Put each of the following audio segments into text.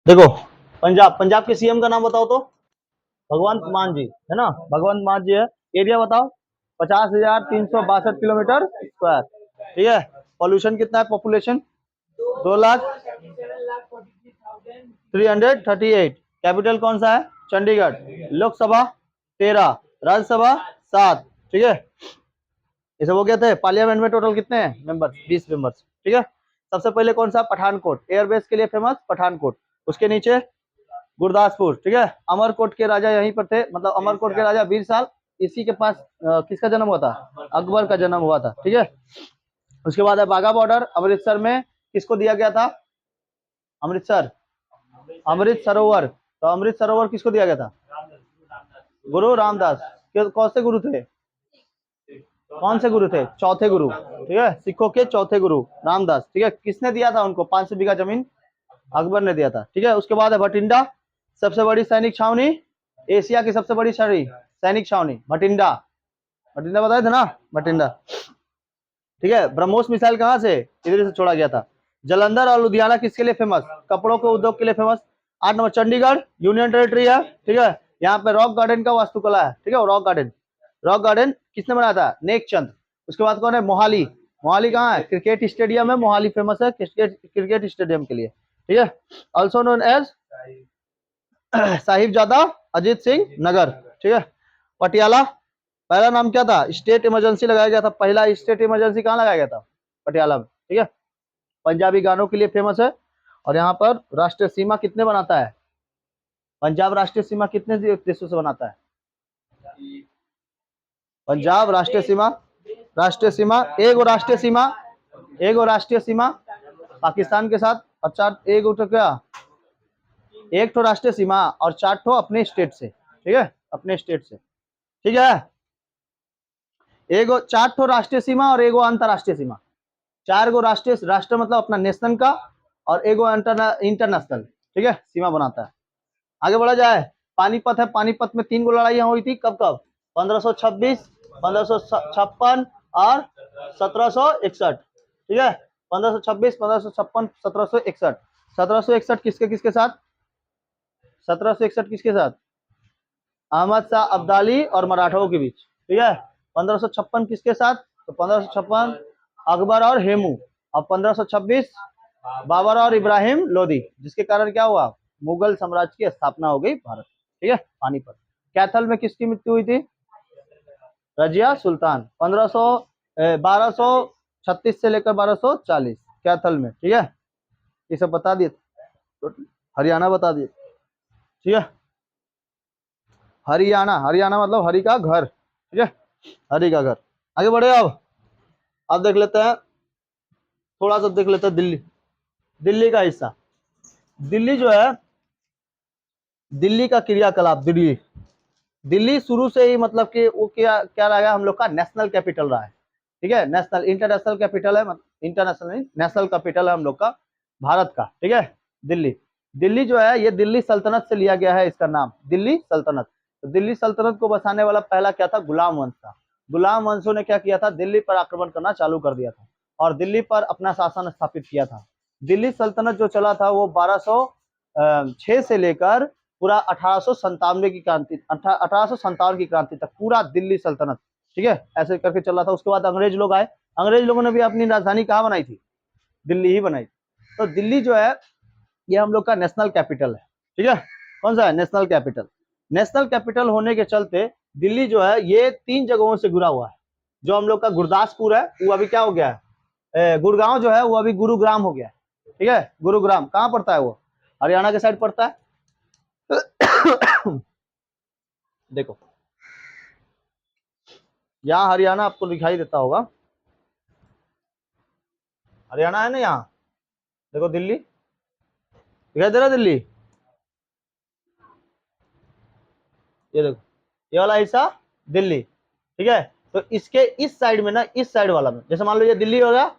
देखो, पंजाब, पंजाब के सीएम का नाम बताओ तो। भगवंत मान जी है ना, भगवंत मान जी है। एरिया बताओ, 50,362 किलोमीटर स्क्वायर। ठीक है। पॉल्यूशन कितना है, पॉपुलेशन 2,03,38। कैपिटल कौन सा है, चंडीगढ़। लोकसभा 13, राज्यसभा 7। ठीक है, ये सब हो गए थे। पार्लियामेंट में टोटल कितने हैं मेंबर्स, 20 मेंबर्स। ठीक है। सबसे पहले कौन सा, पठानकोट, एयरबेस के लिए फेमस पठानकोट। उसके नीचे गुरदासपुर। ठीक है। अमरकोट के राजा यहीं पर थे, मतलब अमरकोट के राजा वीर साल, इसी के पास किसका जन्म हुआ था, अकबर का जन्म हुआ था। ठीक है। उसके बाद है बाघा बॉर्डर, अमृतसर में किसको दिया गया था, अमृतसर, अमृत सरोवर। तो अमृत सरोवर किसको दिया गया था, गुरु रामदास। कौन से गुरु थे, कौन से गुरु थे, चौथे गुरु। ठीक है, सिखों के चौथे गुरु रामदास। ठीक है। किसने दिया था उनको 500 बीघा जमीन, अकबर ने दिया था। ठीक है। उसके बाद है भटिंडा, सबसे बड़ी सैनिक छावनी, एशिया की सबसे बड़ी सैनिक छावनी भटिंडा। भटिंडा बताए थे ना, भटिंडा। ठीक है। ब्रह्मोस मिसाइल कहाँ से, इधर से छोड़ा गया था। जलंधर और लुधियाना किसके लिए फेमस, कपड़ों के उद्योग के लिए famous. 8 number Chandigarh union territory है। ठीक है। यहाँ पे रॉक गार्डन का वास्तुकला है। ठीक है, रॉक गार्डन, रॉक गार्डन किसने बनाया था, नेक चंद। उसके बाद कौन है, मोहाली। मोहाली कहाँ है, क्रिकेट स्टेडियम है मोहाली, फेमस है क्रिकेट स्टेडियम के लिए। ठीक है। Also known as Sahibzada Ajit Singh Nagar. ठीक है। पटियाला, पहला नाम क्या था, स्टेट इमरजेंसी लगाया गया था, पहला स्टेट इमरजेंसी कहाँ लगाया गया था, पटियाला में। ठीक है। पंजाबी गानों के लिए फेमस है। और यहाँ पर राष्ट्रीय सीमा कितने बनाता है, पंजाब राष्ट्रीय सीमा कितने देशों से बनाता है, पंजाब राष्ट्रीय सीमा एगो राष्ट्रीय सीमा, एगो राष्ट्रीय सीमा पाकिस्तान के साथ, और 4 एक तो क्या, एक तो राष्ट्रीय सीमा और 4 तो अपने स्टेट से। ठीक है, अपने स्टेट से। ठीक है। एगो 4 तो राष्ट्रीय सीमा और एगो अंतरराष्ट्रीय सीमा। 4 गो राष्ट्रीय, राष्ट्र मतलब अपना नेशनल का, और एगो इंटरनेशनल। ठीक है, सीमा बनाता है। आगे बढ़ा जाए, पानीपत है, पानीपत में 3 गो लड़ाइयां हुई थी, कब कब, 1526, 1556 और 1761। ठीक है, 1526, 1556, 1761। 1761 किसके किसके साथ, 1761 किसके साथ, अहमद शाह अब्दाली और मराठों के बीच। ठीक है। 1556 किसके साथ, तो 1556 अकबर और हेमू, और 1526 बाबर और इब्राहिम लोदी, जिसके कारण क्या हुआ, मुगल साम्राज्य की स्थापना हो गई भारत। ठीक है। पानीपत। कैथल में किसकी मृत्यु हुई थी, रजिया सुल्तान, 1236 से लेकर 1240 कैथल में। ठीक है, ये सब बता दिए। हरियाणा बता दिए। ठीक है, हरियाणा, हरियाणा मतलब हरि का घर। ठीक है, हरि का घर। आगे बढ़े, अब देख लेते हैं, थोड़ा सा देख लेते हैं दिल्ली, दिल्ली का हिस्सा। दिल्ली जो है, दिल्ली का क्रियाकलाप, दिल्ली, दिल्ली शुरू से ही मतलब कि वो क्या क्या रहा है, हम लोग का नेशनल कैपिटल रहा है। ठीक है, नेशनल, इंटरनेशनल कैपिटल है, इंटरनेशनल नहीं, नेशनल कैपिटल है हम लोग का भारत का। ठीक है, दिल्ली, दिल्ली जो है ये दिल्ली सल्तनत से लिया गया है इसका नाम, दिल्ली सल्तनत। तो दिल्ली सल्तनत को बसाने वाला पहला क्या था, गुलाम वंश था। गुलाम वंशों ने क्या किया था, दिल्ली पर आक्रमण करना चालू कर दिया था, और दिल्ली पर अपना शासन स्थापित किया था। दिल्ली सल्तनत जो चला था वो 1206 से लेकर पूरा 1897 की क्रांति, 1857 की क्रांति तक पूरा दिल्ली सल्तनत। ठीक है, ऐसे करके चला था। उसके बाद अंग्रेज लोग आए, अंग्रेज लोगों ने भी अपनी राजधानी कहाँ बनाई थी, दिल्ली ही बनाई। तो दिल्ली जो है ये हम लोग का नेशनल कैपिटल है। ठीक है, कौन सा है, नेशनल कैपिटल। नेशनल कैपिटल होने के चलते दिल्ली जो है ये 3 जगहों से घुरा हुआ है। जो हम लोग का गुरदासपुर है वो अभी क्या हो गया है, गुड़गांव जो है वो अभी गुरुग्राम हो गया है। ठीक है, गुरुग्राम कहाँ पड़ता है, वो हरियाणा के साइड पड़ता है। देखो, यहाँ हरियाणा आपको दिखाई देता होगा, हरियाणा है ना यहाँ, देखो दिल्ली दिखाई दे रहा है, दिल्ली, ये देखो, ये वाला हिस्सा दिल्ली। ठीक है, तो इसके इस साइड में ना, इस साइड वाला में, जैसे मान लो ये दिल्ली हो गया,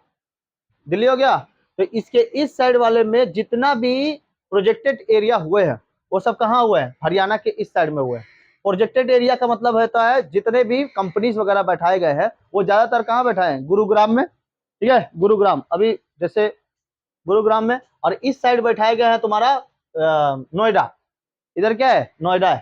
दिल्ली हो गया, तो इसके इस साइड वाले में जितना भी प्रोजेक्टेड एरिया हुए हैं वो सब कहाँ हुए हैं, हरियाणा के इस साइड में हुए हैं। प्रोजेक्टेड एरिया का मतलब होता है जितने भी कंपनीज वगैरह बैठाए गए हैं वो ज्यादातर कहाँ बैठाए हैं, गुरुग्राम में। ठीक है, गुरुग्राम, अभी जैसे गुरुग्राम में, और इस साइड बैठाए गए हैं तुम्हारा नोएडा, इधर क्या है, नोएडा है,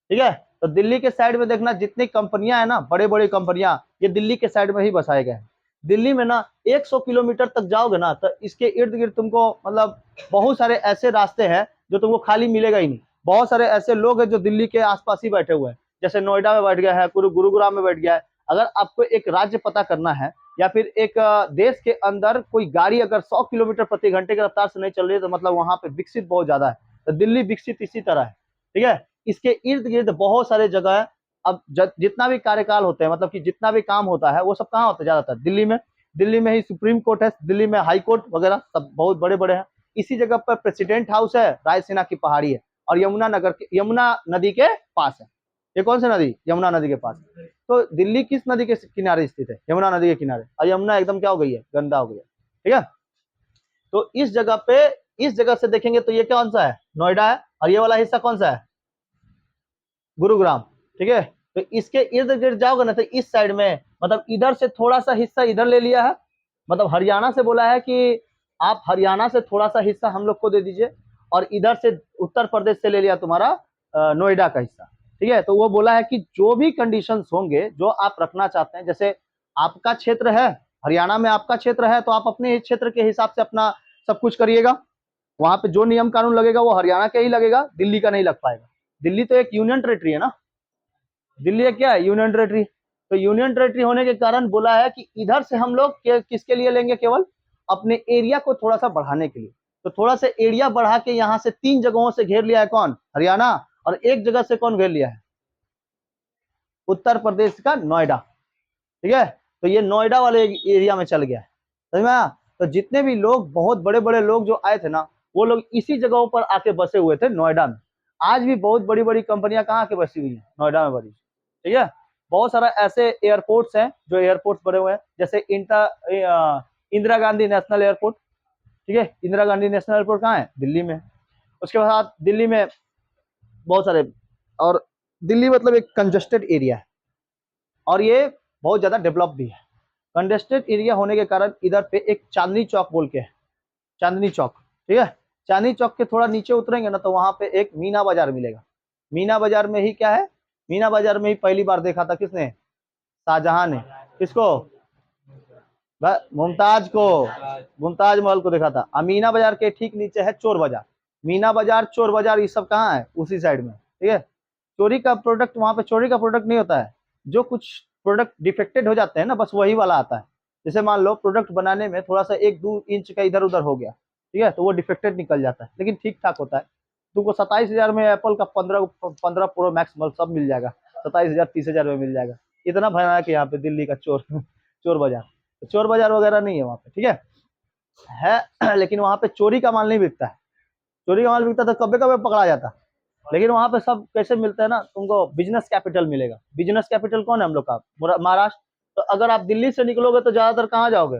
ठीक है। तो दिल्ली के साइड में देखना जितनी कंपनियां है ना, बड़े बड़े कंपनियां, ये दिल्ली के साइड में ही बसाए गए हैं। दिल्ली में ना 100 किलोमीटर तक जाओगे ना तो इसके इर्द गिर्द तुमको मतलब बहुत सारे ऐसे रास्ते हैं जो तुमको खाली मिलेगा ही नहीं। बहुत सारे ऐसे लोग हैं जो दिल्ली के आसपास ही बैठे हुए हैं, जैसे नोएडा में बैठ गया है, गुरुग्राम में बैठ गया है। अगर आपको एक राज्य पता करना है या फिर एक देश के अंदर कोई गाड़ी अगर 100 किलोमीटर प्रति घंटे की रफ्तार से नहीं चल रही है तो मतलब वहां पे विकसित बहुत ज्यादा है। तो दिल्ली विकसित इसी तरह है, ठीक है। इसके इर्द गिर्द बहुत सारे जगह है। अब जितना भी कार्यकाल होते हैं, मतलब कि जितना भी काम होता है वो सब कहाँ होता है, ज्यादातर दिल्ली में। दिल्ली में ही सुप्रीम कोर्ट है, दिल्ली में हाई कोर्ट वगैरह सब बहुत बड़े बड़े हैं। इसी जगह पर प्रेसिडेंट हाउस है, रायसीना की पहाड़ी है, और यमुना नदी के पास है। ये कौन सी नदी, यमुना नदी के पास। तो दिल्ली किस नदी के किनारे स्थित है, यमुना नदी के किनारे, और यमुना एकदम क्या हो गई है, गंदा हो गया, ठीक है। तो इस जगह पे, इस जगह से देखेंगे तो ये कौन सा है, नोएडा है, और ये वाला हिस्सा कौन सा है, गुरुग्राम, ठीक है। तो इसके इर्द गिर्द जाओगे ना तो इस साइड में मतलब इधर से थोड़ा सा हिस्सा इधर ले लिया है, मतलब हरियाणा से बोला है कि आप हरियाणा से थोड़ा सा हिस्सा हम लोग को दे दीजिए, और इधर से उत्तर प्रदेश से ले लिया तुम्हारा नोएडा का हिस्सा, ठीक है। तो वो बोला है कि जो भी कंडीशंस होंगे जो आप रखना चाहते हैं, जैसे आपका क्षेत्र है हरियाणा में, आपका क्षेत्र है तो आप अपने क्षेत्र के हिसाब से अपना सब कुछ करिएगा। वहां पे जो नियम कानून लगेगा वो हरियाणा का ही लगेगा, दिल्ली का नहीं लग पाएगा। दिल्ली तो एक यूनियन टेरिटरी है ना, दिल्ली एक क्या है, यूनियन टेरिटरी। तो यूनियन टेरिटरी होने के कारण बोला है कि इधर से हम लोग किसके लिए लेंगे, केवल अपने एरिया को थोड़ा सा बढ़ाने के लिए। तो थोड़ा सा एरिया बढ़ा के यहाँ से 3 जगहों से घेर लिया है कौन, हरियाणा, और एक जगह से कौन घेर लिया है, उत्तर प्रदेश का नोएडा, ठीक है। तो ये नोएडा वाले एरिया में चल गया है, समझ में आया। तो जितने भी लोग, बहुत बड़े बड़े लोग जो आए थे ना, वो लोग इसी जगहों पर आके बसे हुए थे नोएडा में। आज भी बहुत बड़ी बड़ी कंपनियां कहाँ आके बसी हुई है, नोएडा में बड़ी, ठीक है। बहुत सारा ऐसे एयरपोर्ट्स हैं जो एयरपोर्ट्स बने हुए हैं, जैसे इंदिरा गांधी नेशनल एयरपोर्ट, ठीक है। इंदिरा गांधी नेशनल एयरपोर्ट कहाँ है, दिल्ली में। उसके बाद दिल्ली में बहुत सारे, और दिल्ली मतलब एक कंजस्टेड एरिया है, और ये बहुत ज्यादा डेवलप भी है। कंजेस्टेड एरिया होने के कारण इधर पे एक चांदनी चौक बोल के है, चांदनी चौक, ठीक है। चांदनी चौक के थोड़ा नीचे उतरेंगे ना तो वहां पे एक मीना बाजार मिलेगा। मीना बाजार में ही क्या है, मीना बाजार में ही पहली बार देखा था किसने, शाहजहां ने, किसको, मुमताज को, मुमताज महल को देखा था। मीना बाजार के ठीक नीचे है चोर बाजार। मीना बाजार, चोर बाजार, ये सब कहाँ है, उसी साइड में, ठीक है। चोरी का प्रोडक्ट, वहां पे चोरी का प्रोडक्ट नहीं होता है, जो कुछ प्रोडक्ट डिफेक्टेड हो जाते हैं ना, बस वही वाला आता है। जैसे मान लो प्रोडक्ट बनाने में थोड़ा सा 1-2 इंच का इधर उधर हो गया, ठीक है, तो वो डिफेक्टेड निकल जाता है, लेकिन ठीक ठाक होता है। तुमको 27,000 में एप्पल का 15 प्रो मैक्स सब मिल जाएगा, 27,000 30,000 में मिल जाएगा। इतना भयानक है यहाँ पे दिल्ली का चोर चोर बाजार। तो चोर बाजार वगैरह नहीं है वहाँ पे, ठीक है लेकिन वहाँ पे चोरी का माल नहीं बिकता है। चोरी का माल बिकता तो कभी कभी पकड़ा जाता, लेकिन वहां पे सब कैसे मिलता है ना, तुमको बिजनेस कैपिटल मिलेगा। बिजनेस कैपिटल कौन है हम लोग का, महाराष्ट्र। तो अगर आप दिल्ली से निकलोगे तो ज्यादातर कहाँ जाओगे,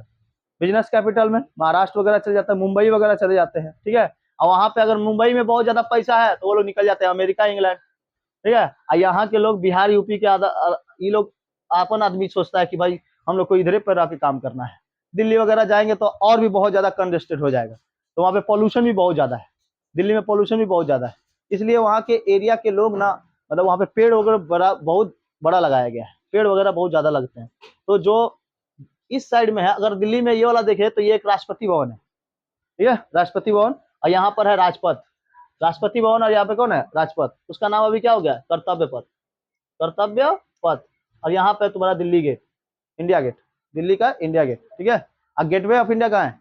बिजनेस कैपिटल में, महाराष्ट्र वगैरह चले जाते हैं, मुंबई वगैरह चले जाते हैं, ठीक है। और वहां पे अगर मुंबई में बहुत ज्यादा पैसा है तो वो लोग निकल जाते हैं अमेरिका, इंग्लैंड, ठीक है। और यहाँ के लोग बिहार यूपी के ये लोग, अपन आदमी सोचता है कि भाई हम लोग को इधर पर आके काम करना है। दिल्ली वगैरह जाएंगे तो और भी बहुत ज्यादा कंजेस्टेड हो जाएगा, तो वहाँ पे पॉल्यूशन भी बहुत ज्यादा है, दिल्ली में पॉल्यूशन भी बहुत ज्यादा है। इसलिए वहाँ के एरिया के लोग ना, मतलब वहाँ पे पेड़ वगैरह बहुत बड़ा लगाया गया है, पेड़ वगैरह बहुत ज्यादा लगते हैं। तो जो इस साइड में है, अगर दिल्ली में ये वाला देखे तो ये एक राष्ट्रपति भवन है, ठीक है, राष्ट्रपति भवन। और यहाँ पर है राजपथ, राष्ट्रपति भवन, और यहाँ पे कौन है, राजपथ। उसका नाम अभी क्या हो गया, कर्तव्य पथ, कर्तव्य पथ। और यहाँ पे तुम्हारा Delhi gate, India gate, Delhi का इंडिया गेट, ठीक है। और गेटवे ऑफ इंडिया कहाँ है,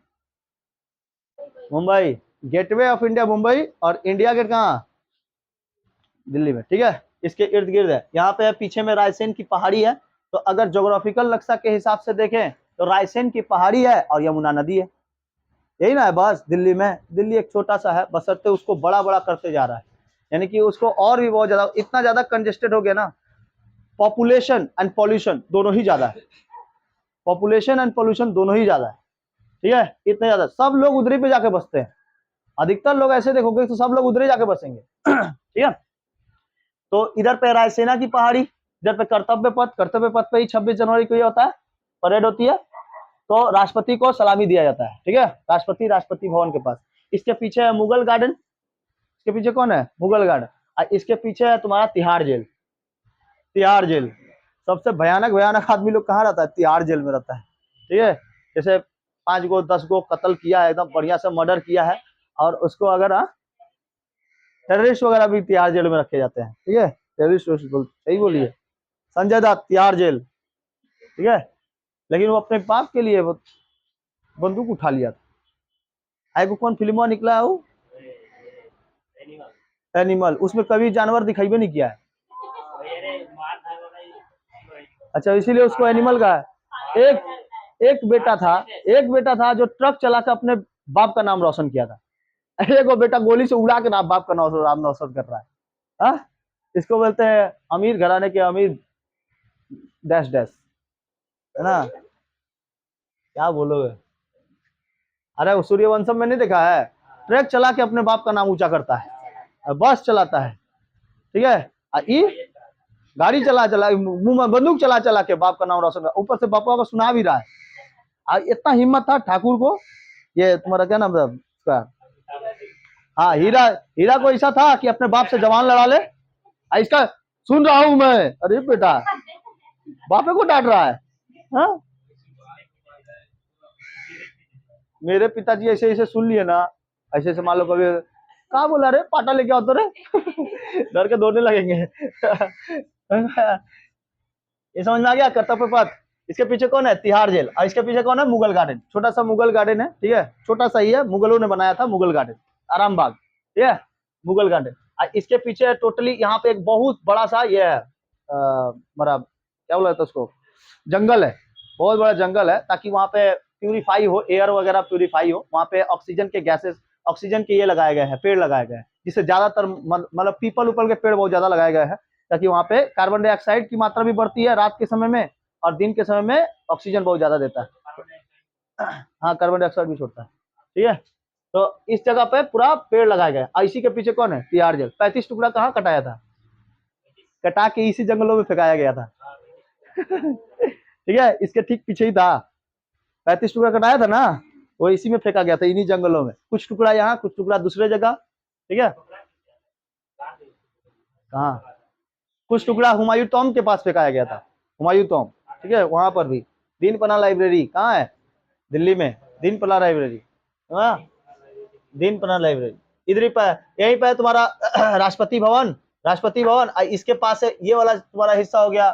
Mumbai. Gateway of India Mumbai, और इंडिया गेट कहाँ, दिल्ली में, ठीक है। इसके इर्द गिर्द है, यहाँ पे पीछे में रायसेन की पहाड़ी है। तो अगर ज्योग्राफिकल नक्शा के हिसाब से देखें तो रायसेन की पहाड़ी है और यमुना नदी है, यही ना है बस। दिल्ली में, दिल्ली एक छोटा सा है, बशर्ते उसको बड़ा बड़ा करते जा रहा है, यानी कि उसको और भी बहुत ज्यादा, इतना ज्यादा कंजेस्टेड हो गया ना। पॉपुलेशन एंड पॉल्यूशन दोनों ही ज्यादा है, पॉपुलेशन एंड पॉल्यूशन दोनों ही ज्यादा है, ठीक है। इतना ज्यादा, सब लोग उधरी पे जाके बसते हैं, अधिकतर लोग ऐसे देखोगे तो सब लोग उधर ही जाके बसेंगे ठीक है। तो इधर पे रायसेना की पहाड़ी, इधर पे कर्तव्य पथ, कर्तव्य पथ पे ही 26 जनवरी को ये होता है, परेड होती है। तो राष्ट्रपति को सलामी दिया जाता है, ठीक है, राष्ट्रपति भवन के पास। इसके पीछे है मुगल गार्डन, इसके इसके पीछे कौन है? मुगल गार्डन। और इसके पीछे है तुम्हारा तिहाड़ जेल। तिहाड़ जेल सबसे भयानक भयानक आदमी लोग कहाँ रहता है? तिहाड़ जेल में रहता है। ठीक है, जैसे 5 गो 10 गो कत्ल किया है, एकदम बढ़िया से मर्डर किया है, और उसको अगर टेररिस्ट वगैरह भी तिहाड़ जेल में रखे जाते हैं। ठीक है, टेररिस्ट सही बोलिए। संजय दत्त तिहाड़ जेल। ठीक है, लेकिन वो अपने बाप के लिए वो बंदूक उठा लिया था। आएगो कौन फिल्म निकला है वो? एनिमल। उसमें कभी जानवर दिखाई भी नहीं किया है। अच्छा, इसीलिए उसको एनिमल का है। एक बेटा था जो ट्रक चला कर अपने बाप का नाम रोशन किया था। एक वो बेटा गोली से उड़ा के बाप का नाम रोशन कर रहा है। हा? इसको बोलते हैं अमीर घराने के अमीर डैश डैश, है ना? क्या बोलोगे? अरे वो सूर्यवंशम में नहीं देखा है? ट्रक चला के अपने बाप का नाम ऊंचा करता है, बस चलाता है। ठीक है, गाड़ी चला मुंह में बंदूक चला के बाप का नाम रोशन कर, ऊपर से बापा को सुना भी रहा है। इतना हिम्मत था ठाकुर को। ये तुम्हारा क्या नाम था उसका? हाँ, हीरा को ऐसा था कि अपने बाप से जवान लड़ा ले। इसका सुन रहा हूं मैं। अरे बेटा, बापे को डांट रहा है। हाँ? मेरे पिताजी ऐसे ऐसे सुन लिए ना, ऐसे ऐसे मान लो कभी कहा बोला रे पाटा लेके आओ तो रे डर के दौड़ने लगेंगे। ये समझ में आ गया कर्तव्य पथ। इसके पीछे कौन है? तिहाड़ जेल। और इसके पीछे कौन है? मुगल गार्डन। छोटा सा मुगल गार्डन है। ठीक है, छोटा सा ही है, मुगलों ने बनाया था मुगल गार्डन, आराम बाग। ठीक है, मुगल गार्डन। और इसके पीछे टोटली यहाँ पे एक बहुत बड़ा सा ये है, मतलब क्या बोला था उसको, जंगल है, बहुत बड़ा जंगल है, ताकि वहां पे प्यूरिफाई हो, एयर वगैरह प्यूरिफाई हो। वहां पे ऑक्सीजन के गैसेस, ऑक्सीजन के ये लगाए गए हैं, पेड़ लगाए गए हैं, जिससे ज्यादातर मतलब पीपल उपल के पेड़ बहुत ज्यादा लगाए गए हैं, ताकि वहां पे कार्बन डाइऑक्साइड की मात्रा भी बढ़ती है रात के समय में, और दिन के समय में ऑक्सीजन बहुत ज्यादा देता है। हाँ, कार्बन डाइऑक्साइड भी छोड़ता है। ठीक है, तो इस जगह पे पूरा पेड़ लगाए गए। इसी के पीछे कौन है? तिहाड़ जेल। 35 टुकड़ा कहाँ कटाया था? कटा के इसी जंगलों में फेंकाया गया था। ठीक है, इसके ठीक पीछे ही था। 35 टुकड़ा कटाया था ना, वो इसी में फेंका गया था, इन्हीं जंगलों में। कुछ टुकड़ा यहाँ, कुछ टुकड़ा दूसरे जगह। ठीक है, कहाँ? कुछ टुकड़ा हुमायूं टॉम के पास फेंकाया गया था, हुमायूं टॉम। ठीक है, वहां पर भी। दीनपना लाइब्रेरी कहाँ है? दिल्ली में दीनपना लाइब्रेरी। हाँ, दीनपना लाइब्रेरी इधर ही पर, यहीं पर तुम्हारा राष्ट्रपति भवन। राष्ट्रपति भवन इसके पास है, ये वाला तुम्हारा हिस्सा हो गया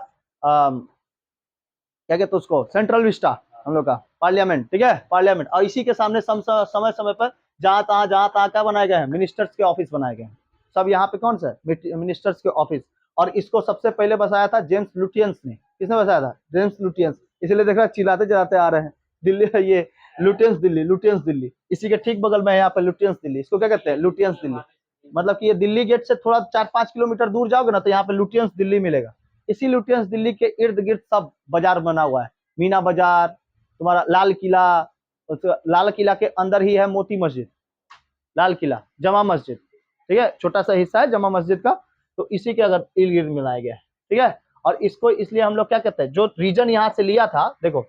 क्या कहते उसको, सेंट्रल विस्टा, हम लोग का पार्लियामेंट। ठीक है, पार्लियामेंट। और इसी के सामने समय समय पर जहां तहाँ क्या बनाए गए हैं? मिनिस्टर्स के ऑफिस बनाए गए हैं। सब यहाँ पे कौन सा? मिनिस्टर्स के ऑफिस। और इसको सबसे पहले बसाया था जेम्स लुटियंस ने। किसने बसाया था? James Lutyens. इसलिए देख रहा चिल्लाते चिल्लाते आ रहे हैं। दिल्ली है ये, लुटियंस दिल्ली, लुटियंस दिल्ली। इसी के ठीक बगल में है यहाँ पे लुटियंस दिल्ली। इसको क्या कहते हैं? लुटियंस दिल्ली। मतलब कि ये दिल्ली गेट से थोड़ा 4-5 किलोमीटर दूर जाओगे ना, तो यहाँ पे लुटियंस दिल्ली मिलेगा। इसी लुटियंस दिल्ली के इर्द गिर्द सब बाजार बना हुआ है। मीना बाजार, तुम्हारा लाल किला, लाल किला के अंदर ही है मोती मस्जिद, लाल किला, जमा मस्जिद। ठीक है, छोटा सा हिस्सा है जमा मस्जिद का, तो इसी के अगर इर्द गिर्द मिलाया गया है। ठीक है, और इसको इसलिए हम लोग क्या कहते हैं, जो रीजन यहाँ से लिया था, देखो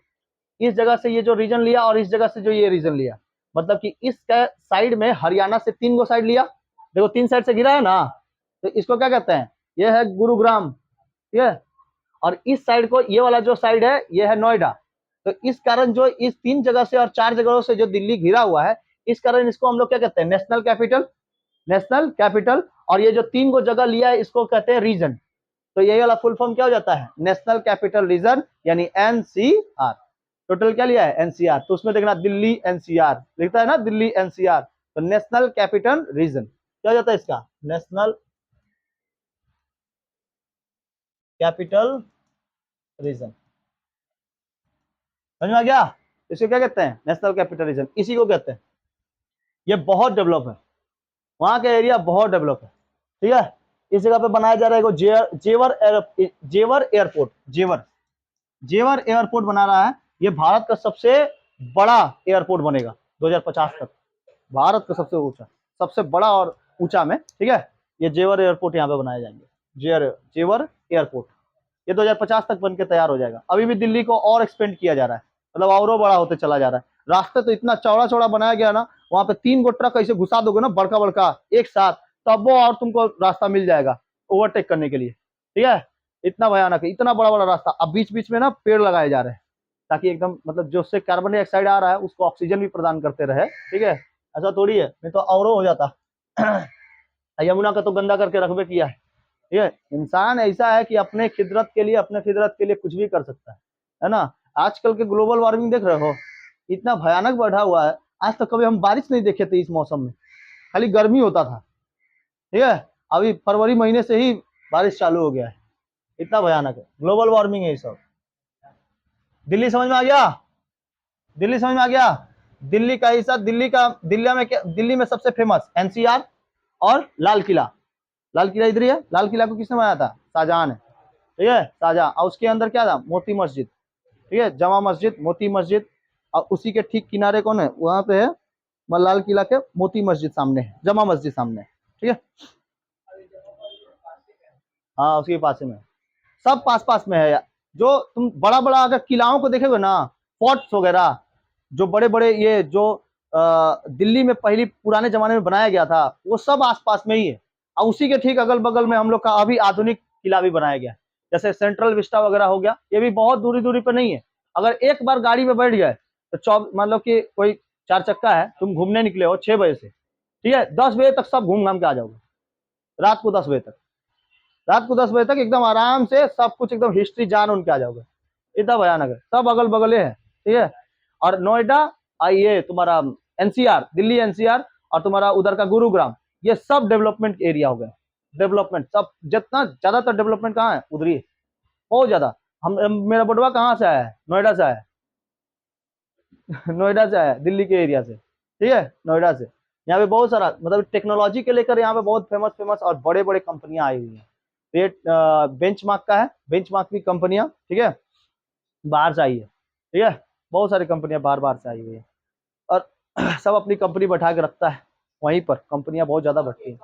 इस जगह से ये जो रीजन लिया और इस जगह से जो ये रीजन लिया, मतलब कि इस साइड में हरियाणा से 3 गो साइड लिया, देखो 3 साइड से गिरा है ना, तो इसको क्या कहते हैं? ये है गुरुग्राम। ठीक है, और इस साइड को, ये वाला जो साइड है, ये है नोएडा। तो इस कारण जो इस 3 जगह से और 4 जगहों से जो दिल्ली घिरा हुआ है, इस कारण इसको हम लोग क्या कहते हैं? National capital, national capital. और ये जो 3 गो जगह लिया है, इसको कहते हैं रीजन। तो ये वाला फुल फॉर्म क्या हो जाता है? नेशनल कैपिटल रीजन, यानी एनसीआर। टोटल क्या लिया है? एनसीआर। तो उसमें देखना दिल्ली एनसीआर लिखता है ना, दिल्ली एनसीआर। तो नेशनल कैपिटल रीजन क्या हो जाता है इसका? National capital region. समझ में आ गया? इसको क्या कहते हैं? नेशनल कैपिटल रीजन, इसी को कहते हैं। ये बहुत डेवलप है, वहां का एरिया बहुत डेवलप है। ठीक है, इस जगह पे बनाया जा रहा है जेवर एयरपोर्ट। जेवर एयरपोर्ट बना रहा है। ये भारत का सबसे बड़ा एयरपोर्ट बनेगा 2050 तक, भारत का सबसे ऊंचा, सबसे बड़ा और ऊंचा में। ठीक है, ये जेवर एयरपोर्ट यहाँ पे बनाए जाएंगे, जेवर एयरपोर्ट। ये 2050 तक बन के तैयार हो जाएगा। अभी भी दिल्ली को और एक्सपेंड किया जा रहा है, मतलब और बड़ा होते चला जा रहा है। रास्ते तो इतना चौड़ा चौड़ा बनाया गया ना, वहां पे 3 गो ट्रक ऐसे घुसा दोगे ना, बड़का बड़का एक साथ, तब वो और तुमको रास्ता मिल जाएगा ओवरटेक करने के लिए, ठीक है। इतना भयानक है, इतना बड़ा बड़ा रास्ता। अब बीच बीच में ना पेड़ लगाए जा रहे हैं ताकि एकदम मतलब जो उससे कार्बन डाइऑक्साइड आ रहा है उसको ऑक्सीजन भी प्रदान करते रहे, ठीक है। ऐसा थोड़ी है, नहीं तो और हो जाता। यमुना का तो गंदा करके रखबे किया है। ये इंसान ऐसा है कि अपने खिदरत के लिए, अपने खिदरत के लिए कुछ भी कर सकता है ना। आजकल के ग्लोबल वार्मिंग देख रहे हो, इतना भयानक बढ़ा हुआ है। आज तक कभी हम बारिश नहीं देखे थे इस मौसम में, खाली गर्मी होता था, ठीक है। अभी फरवरी महीने से ही बारिश चालू हो गया है, इतना भयानक है। ग्लोबल वार्मिंग है ये सब। दिल्ली समझ में आ गया? दिल्ली समझ में आ गया? दिल्ली का हिस्सा, दिल्ली का, दिल्ली में क्या, दिल्ली में सबसे फेमस एनसीआर और लाल किला। लाल किला इधर ही है। लाल किला को किसने बनाया था? शाहजहां ने, ठीक है, शाहजहां। और उसके अंदर क्या था? मोती मस्जिद, ठीक है, जमा मस्जिद, मोती मस्जिद। और उसी के ठीक किनारे कौन है? वहां पे है लाल किला के मोती मस्जिद सामने है, जमा मस्जिद सामने है, ठीक है। हाँ उसके पास में, सब पास पास में है। जो तुम बड़ा बड़ा अगर किलाओं को देखोगे ना, फोर्ट्स वगैरह, जो बड़े बड़े ये जो दिल्ली में पहली पुराने जमाने में बनाया गया था, वो सब आसपास में ही है। और उसी के ठीक अगल बगल में हम लोग का अभी आधुनिक किला भी बनाया गया है, जैसे सेंट्रल विस्टा वगैरह हो गया। ये भी बहुत दूरी दूरी पर नहीं है। अगर एक बार गाड़ी में बैठ गए तो मान लो कि कोई 4 चक्का है, तुम घूमने निकले हो 6 बजे से, ठीक है, 10 बजे तक सब घूम घाम के आ जाओगे। रात को 10 बजे तक, रात को 10 बजे तक एकदम आराम से सब कुछ एकदम हिस्ट्री जान उनके आ जाओगे। इतना भयानक है, सब अगल बगल है, ठीक है। और नोएडा, ये तुम्हारा एनसीआर, दिल्ली एनसीआर, और तुम्हारा उधर का गुरुग्राम, ये सब डेवलपमेंट एरिया हो गए। डेवलपमेंट सब, जितना ज्यादातर डेवलपमेंट कहाँ है? उधर ही, बहुत ज्यादा। हम मेरा बटवा कहाँ से आया है? नोएडा से आया है। नोएडा से आया है, दिल्ली के एरिया से, ठीक है, नोएडा से। यहाँ पे बहुत सारा मतलब टेक्नोलॉजी के लेकर यहाँ पे बहुत फेमस फेमस और बड़े बड़े कंपनियां आई हुई है। ये बेंचमार्क का है, बेंचमार्क की कंपनियां, ठीक है, बाहर से आई है, ठीक है। बहुत सारी कंपनियां बाहर बाहर से आई हुई है। और सब अपनी कंपनी बैठा के रखता है वहीं पर। कंपनियां बहुत ज्यादा बढ़ती है,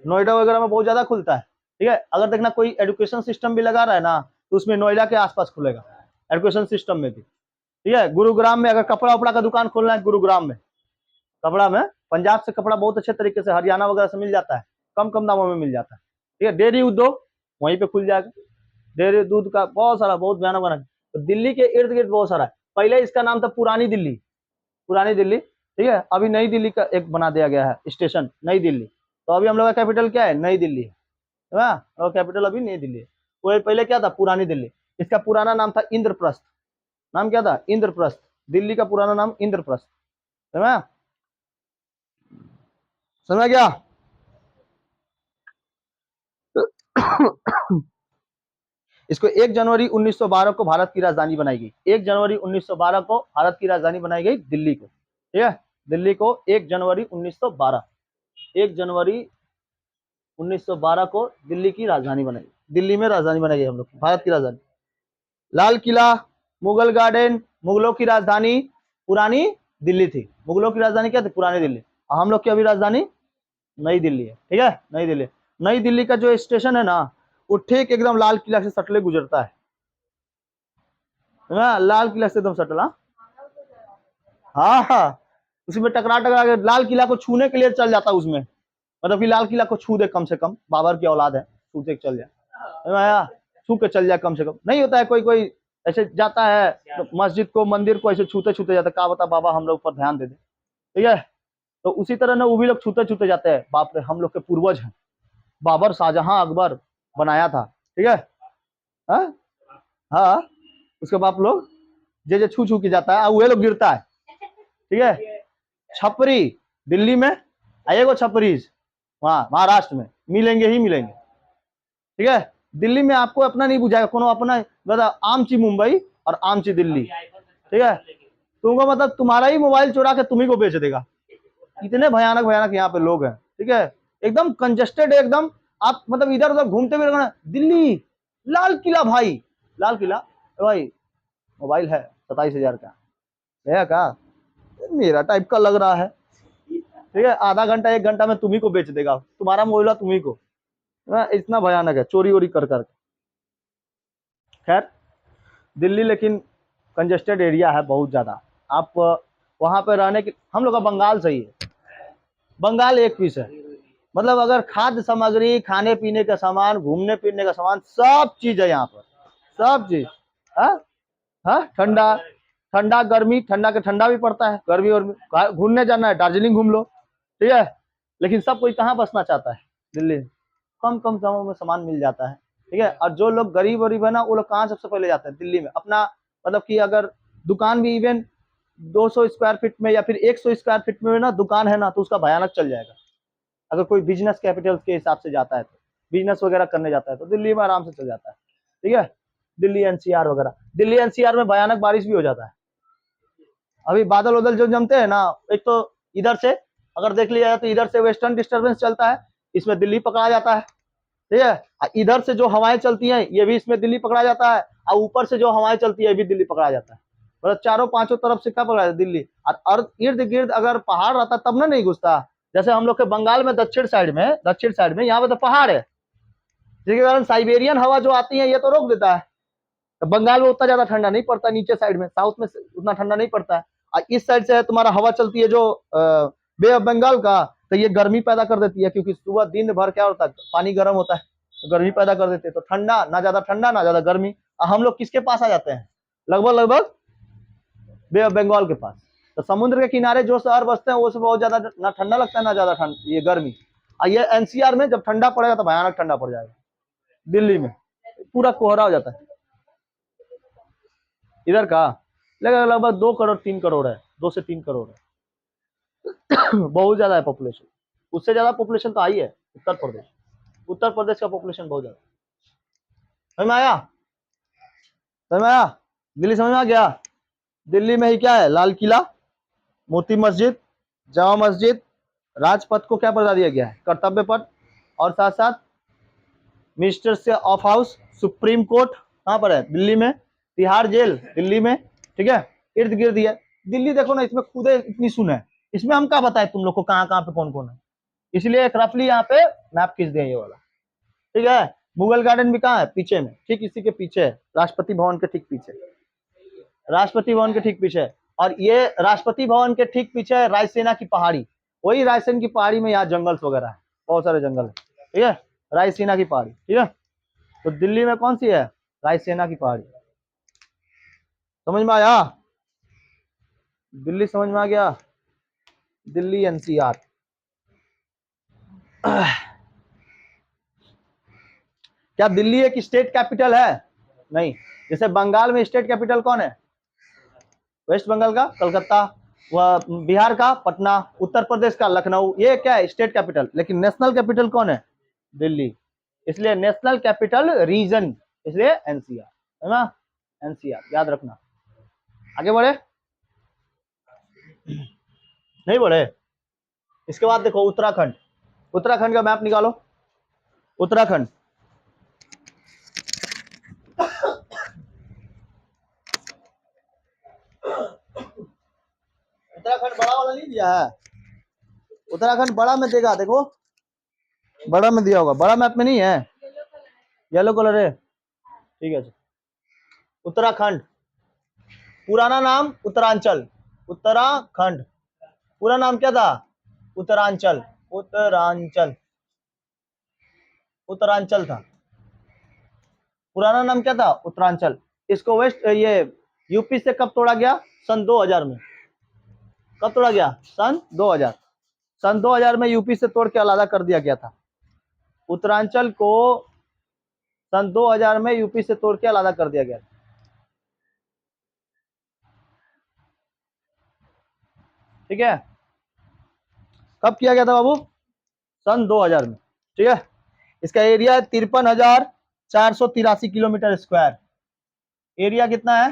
नोएडा वगैरह में बहुत ज्यादा खुलता है, ठीक है। अगर देखना कोई एजुकेशन सिस्टम भी लगा रहा है ना, तो उसमें नोएडा के आसपास खुलेगा, एजुकेशन सिस्टम में भी, ठीक है। गुरुग्राम में अगर कपड़ा उपड़ा का दुकान खोलना है, गुरुग्राम में कपड़ा में, पंजाब से कपड़ा बहुत अच्छे तरीके से, हरियाणा वगैरह से मिल जाता है, कम कम दामों में मिल जाता है, ठीक है। डेयरी उद्योग वहीं पे खुल जाएगा, डेयरी दूध का बहुत सारा, बहुत भयानक बना। तो दिल्ली के इर्द गिर्द बहुत सारा है। पहले इसका नाम था पुरानी दिल्ली, पुरानी दिल्ली, ठीक है। अभी नई दिल्ली का एक बना दिया गया है स्टेशन, नई दिल्ली। तो अभी हम लोग का कैपिटल क्या है? नई दिल्ली है, और कैपिटल अभी नई दिल्ली है। वो पहले क्या था? पुरानी दिल्ली। इसका पुराना नाम था इंद्रप्रस्थ। नाम क्या था? इंद्रप्रस्थ। दिल्ली का पुराना नाम इंद्रप्रस्थ, समझा? समझ गया? इसको 1 जनवरी 1912 को भारत की राजधानी बनाई गई। 1 जनवरी 1912 को भारत की राजधानी बनाई गई दिल्ली को, ठीक है। दिल्ली को 1 जनवरी 1912, 1 जनवरी 1912 को दिल्ली की राजधानी बनाई, दिल्ली में राजधानी बनाई गई हम लोग, भारत की राजधानी। लाल किला, मुगल गार्डन, मुगलों की राजधानी पुरानी दिल्ली थी। मुगलों की राजधानी क्या थी? पुरानी दिल्ली। और हम लोग की अभी राजधानी नई दिल्ली है, ठीक है, नई दिल्ली। नई दिल्ली का जो स्टेशन है ना, वो ठीक एकदम लाल किला से सटले गुजरता है ना, लाल किला से एकदम सटला। हाँ हाँ, उसमें टकरा टकरा के लाल किला को छूने के लिए चल जाता है उसमें। मतलब कि लाल किला को छू दे कम से कम, बाबर की औलाद है, छू के चल जाए, समझ आया? छू के चल जाए कम से कम। नहीं होता है कोई कोई ऐसे जाता है तो मस्जिद को, मंदिर को ऐसे छूते छूते जाता है, क्या बता बाबा हम लोग पर ध्यान दे दे, ठीक है। तो उसी तरह ना वो भी लोग छूते छूते जाते हैं। बाप रे, हम लोग के पूर्वज हैं, बाबर, शाहजहां, अकबर बनाया था, ठीक है। हाँ हाँ, उसके बाप लोग जे जे छू छू के जाता है, वही लोग गिरता है, ठीक है। छपरी दिल्ली में, आइएगा छपरीज वहाँ महाराष्ट्र में मिलेंगे ही मिलेंगे, ठीक है। दिल्ली में आपको अपना नहीं बुझाएगा कोनो, अपना मतलब आमची मुंबई और आमची दिल्ली, ठीक है। तुमको मतलब तुम्हारा ही मोबाइल चुरा के तुम्ही को बेच देगा। इतने भयानक भयानक यहाँ पे लोग हैं, ठीक है। एकदम कंजेस्टेड है एकदम। आप मतलब इधर उधर घूमते हुए रहना, दिल्ली, लाल किला भाई, लाल किला भाई, मोबाइल है 27,000 का, है का? मेरा टाइप का लग रहा है, ठीक है। आधा घंटा 1 घंटा में तुम्ही को बेच देगा, तुम्हारा मोबाइल तुम्ही को। इतना भयानक है, चोरी वोरी कर कर। खैर, दिल्ली लेकिन कंजेस्टेड एरिया है बहुत ज्यादा। आप वहां पे रहने की, हम लोग का बंगाल सही है, बंगाल 1 पीस है। मतलब अगर खाद्य सामग्री, खाने पीने का सामान, घूमने फिरने का सामान, सब चीज है यहाँ पर, सब चीज। हाँ हाँ, ठंडा, ठंडा गर्मी, ठंडा का ठंडा भी पड़ता है, गर्मी और घूमने जाना है दार्जिलिंग घूम लो, ठीक है। लेकिन सब कोई कहाँ बसना चाहता है? दिल्ली में। कम कम दामों में सामान मिल जाता है, ठीक है। और जो लोग गरीब वरीब है ना, वो लोग कहाँ सबसे पहले जाते हैं? दिल्ली में। अपना मतलब कि अगर दुकान भी इवन 200 स्क्वायर फीट में या फिर 100 स्क्वायर फीट में ना दुकान है ना, तो उसका भयानक चल जाएगा। अगर कोई बिजनेस कैपिटल के हिसाब से जाता है, तो बिजनेस वगैरह करने जाता है, तो दिल्ली में आराम से चल जाता है, ठीक है। दिल्ली एनसीआर वगैरह, दिल्ली एनसीआर में भयानक बारिश भी हो जाता है। अभी बादल उदल जो जमते हैं ना, एक तो इधर से अगर देख लिया जाए तो इधर से वेस्टर्न डिस्टर्बेंस चलता है, इसमें दिल्ली पकड़ा जाता है, ठीक है। इधर से जो हवाएं चलती हैं ये भी इसमें दिल्ली पकड़ा जाता है, और ऊपर से जो हवाएं चलती है ये भी दिल्ली पकड़ा जाता है। मतलब चारों पांचों तरफ से क्या पकड़ा जाता है? दिल्ली। और इर्द गिर्द अगर पहाड़ रहता तब ना नहीं घुसता। जैसे हम लोग के बंगाल में दक्षिण साइड में यहाँ पे तो पहाड़ है, जिसके कारण साइबेरियन हवा जो आती है ये तो रोक देता है। तो बंगाल में उतना ज्यादा ठंडा नहीं पड़ता, नीचे साइड में, साउथ में उतना ठंडा नहीं पड़ता है। और इस साइड से तुम्हारा हवा चलती है जो बे ऑफ बंगाल का, तो ये गर्मी पैदा कर देती है, क्योंकि सुबह दिन भर क्या होता है, पानी गर्म होता है, तो गर्मी पैदा कर देते हैं। तो ठंडा, ना ज्यादा ठंडा ना ज्यादा गर्मी। और हम लोग किसके पास आ जाते हैं? लगभग लगभग बे ऑफ बंगाल के पास। तो समुद्र के किनारे जो शहर बसते हैं वो सब बहुत ज्यादा ना ठंडा लगता है ना ज्यादा ठंड, ये गर्मी। और ये एनसीआर में जब ठंडा पड़ेगा तो भयानक ठंडा पड़ जाएगा। दिल्ली में पूरा कोहरा हो जाता है। इधर का लगभग लगभग 2 करोड़ 3 करोड़ है, 2 से 3 करोड़ है। बहुत ज्यादा है पॉपुलेशन। उससे ज्यादा पॉपुलेशन तो आई है उत्तर प्रदेश। उत्तर प्रदेश का पॉपुलेशन बहुत ज्यादा। समझ में आया? समझ में आया? दिल्ली समझ में आ गया? दिल्ली में ही क्या है? लाल किला, मोती मस्जिद, जामा मस्जिद, राजपथ को क्या बता दिया गया है? कर्तव्य पथ। और साथ साथ मिनिस्टर से ऑफ हाउस, सुप्रीम कोर्ट कहाँ पर है? दिल्ली में। तिहाड़ जेल दिल्ली में, ठीक है। इर्द गिर्द है दिल्ली। देखो ना, इसमें खुदे इतनी सुन है, इसमें हम क्या बताए तुम लोग को कहाँ कहाँ पे कौन कौन है। इसलिए एक रफली यहाँ पे मैप खींच दिया ये वाला, ठीक है। मुगल गार्डन भी कहाँ है? पीछे में, ठीक इसी के पीछे है, राष्ट्रपति भवन के ठीक पीछे, राष्ट्रपति भवन के ठीक पीछे। और ये राष्ट्रपति भवन के ठीक पीछे है रायसेना की पहाड़ी। वही रायसेन की पहाड़ी में यहाँ जंगल्स वगैरह है, बहुत सारे जंगल है, ठीक है। रायसेना की पहाड़ी, ठीक है। तो दिल्ली में कौन सी है? रायसेना की पहाड़ी। समझ में आया? दिल्ली समझ में आ गया? दिल्ली एनसीआर। क्या दिल्ली एक स्टेट कैपिटल है? नहीं। जैसे बंगाल में स्टेट कैपिटल कौन है? वेस्ट बंगाल का कलकत्ता, वह बिहार का पटना, उत्तर प्रदेश का लखनऊ, ये क्या है? State capital. लेकिन नेशनल कैपिटल कौन है? दिल्ली। इसलिए नेशनल कैपिटल रीजन, इसलिए एनसीआर, है ना। एनसीआर याद रखना। आगे बढ़े? नहीं बढ़े? इसके बाद देखो उत्तराखंड। उत्तराखंड का मैप निकालो। उत्तराखंड, उत्तराखंड बड़ा वाला नहीं दिया है? उत्तराखंड बड़ा में देगा, देखो बड़ा में दिया होगा, बड़ा मैप में नहीं है। येलो कलर है, ठीक है। उत्तराखंड पुराना नाम उत्तरांचल। उत्तराखंड पूरा नाम क्या था? उत्तरांचल। उत्तरांचल, उत्तरांचल था पुराना नाम, क्या था? उत्तरांचल। इसको वेस्ट ये यूपी से कब तोड़ा गया? सन 2000 में। कब तोड़ा गया? सन 2000। सन 2000 में यूपी से तोड़ के अलग कर दिया गया था उत्तरांचल को। सन 2000 में यूपी से तोड़ के अलग कर दिया गया था, ठीक है। कब किया गया था बाबू? सन 2000 में, ठीक है। इसका एरिया 53,483 किलोमीटर स्क्वायर। एरिया कितना है?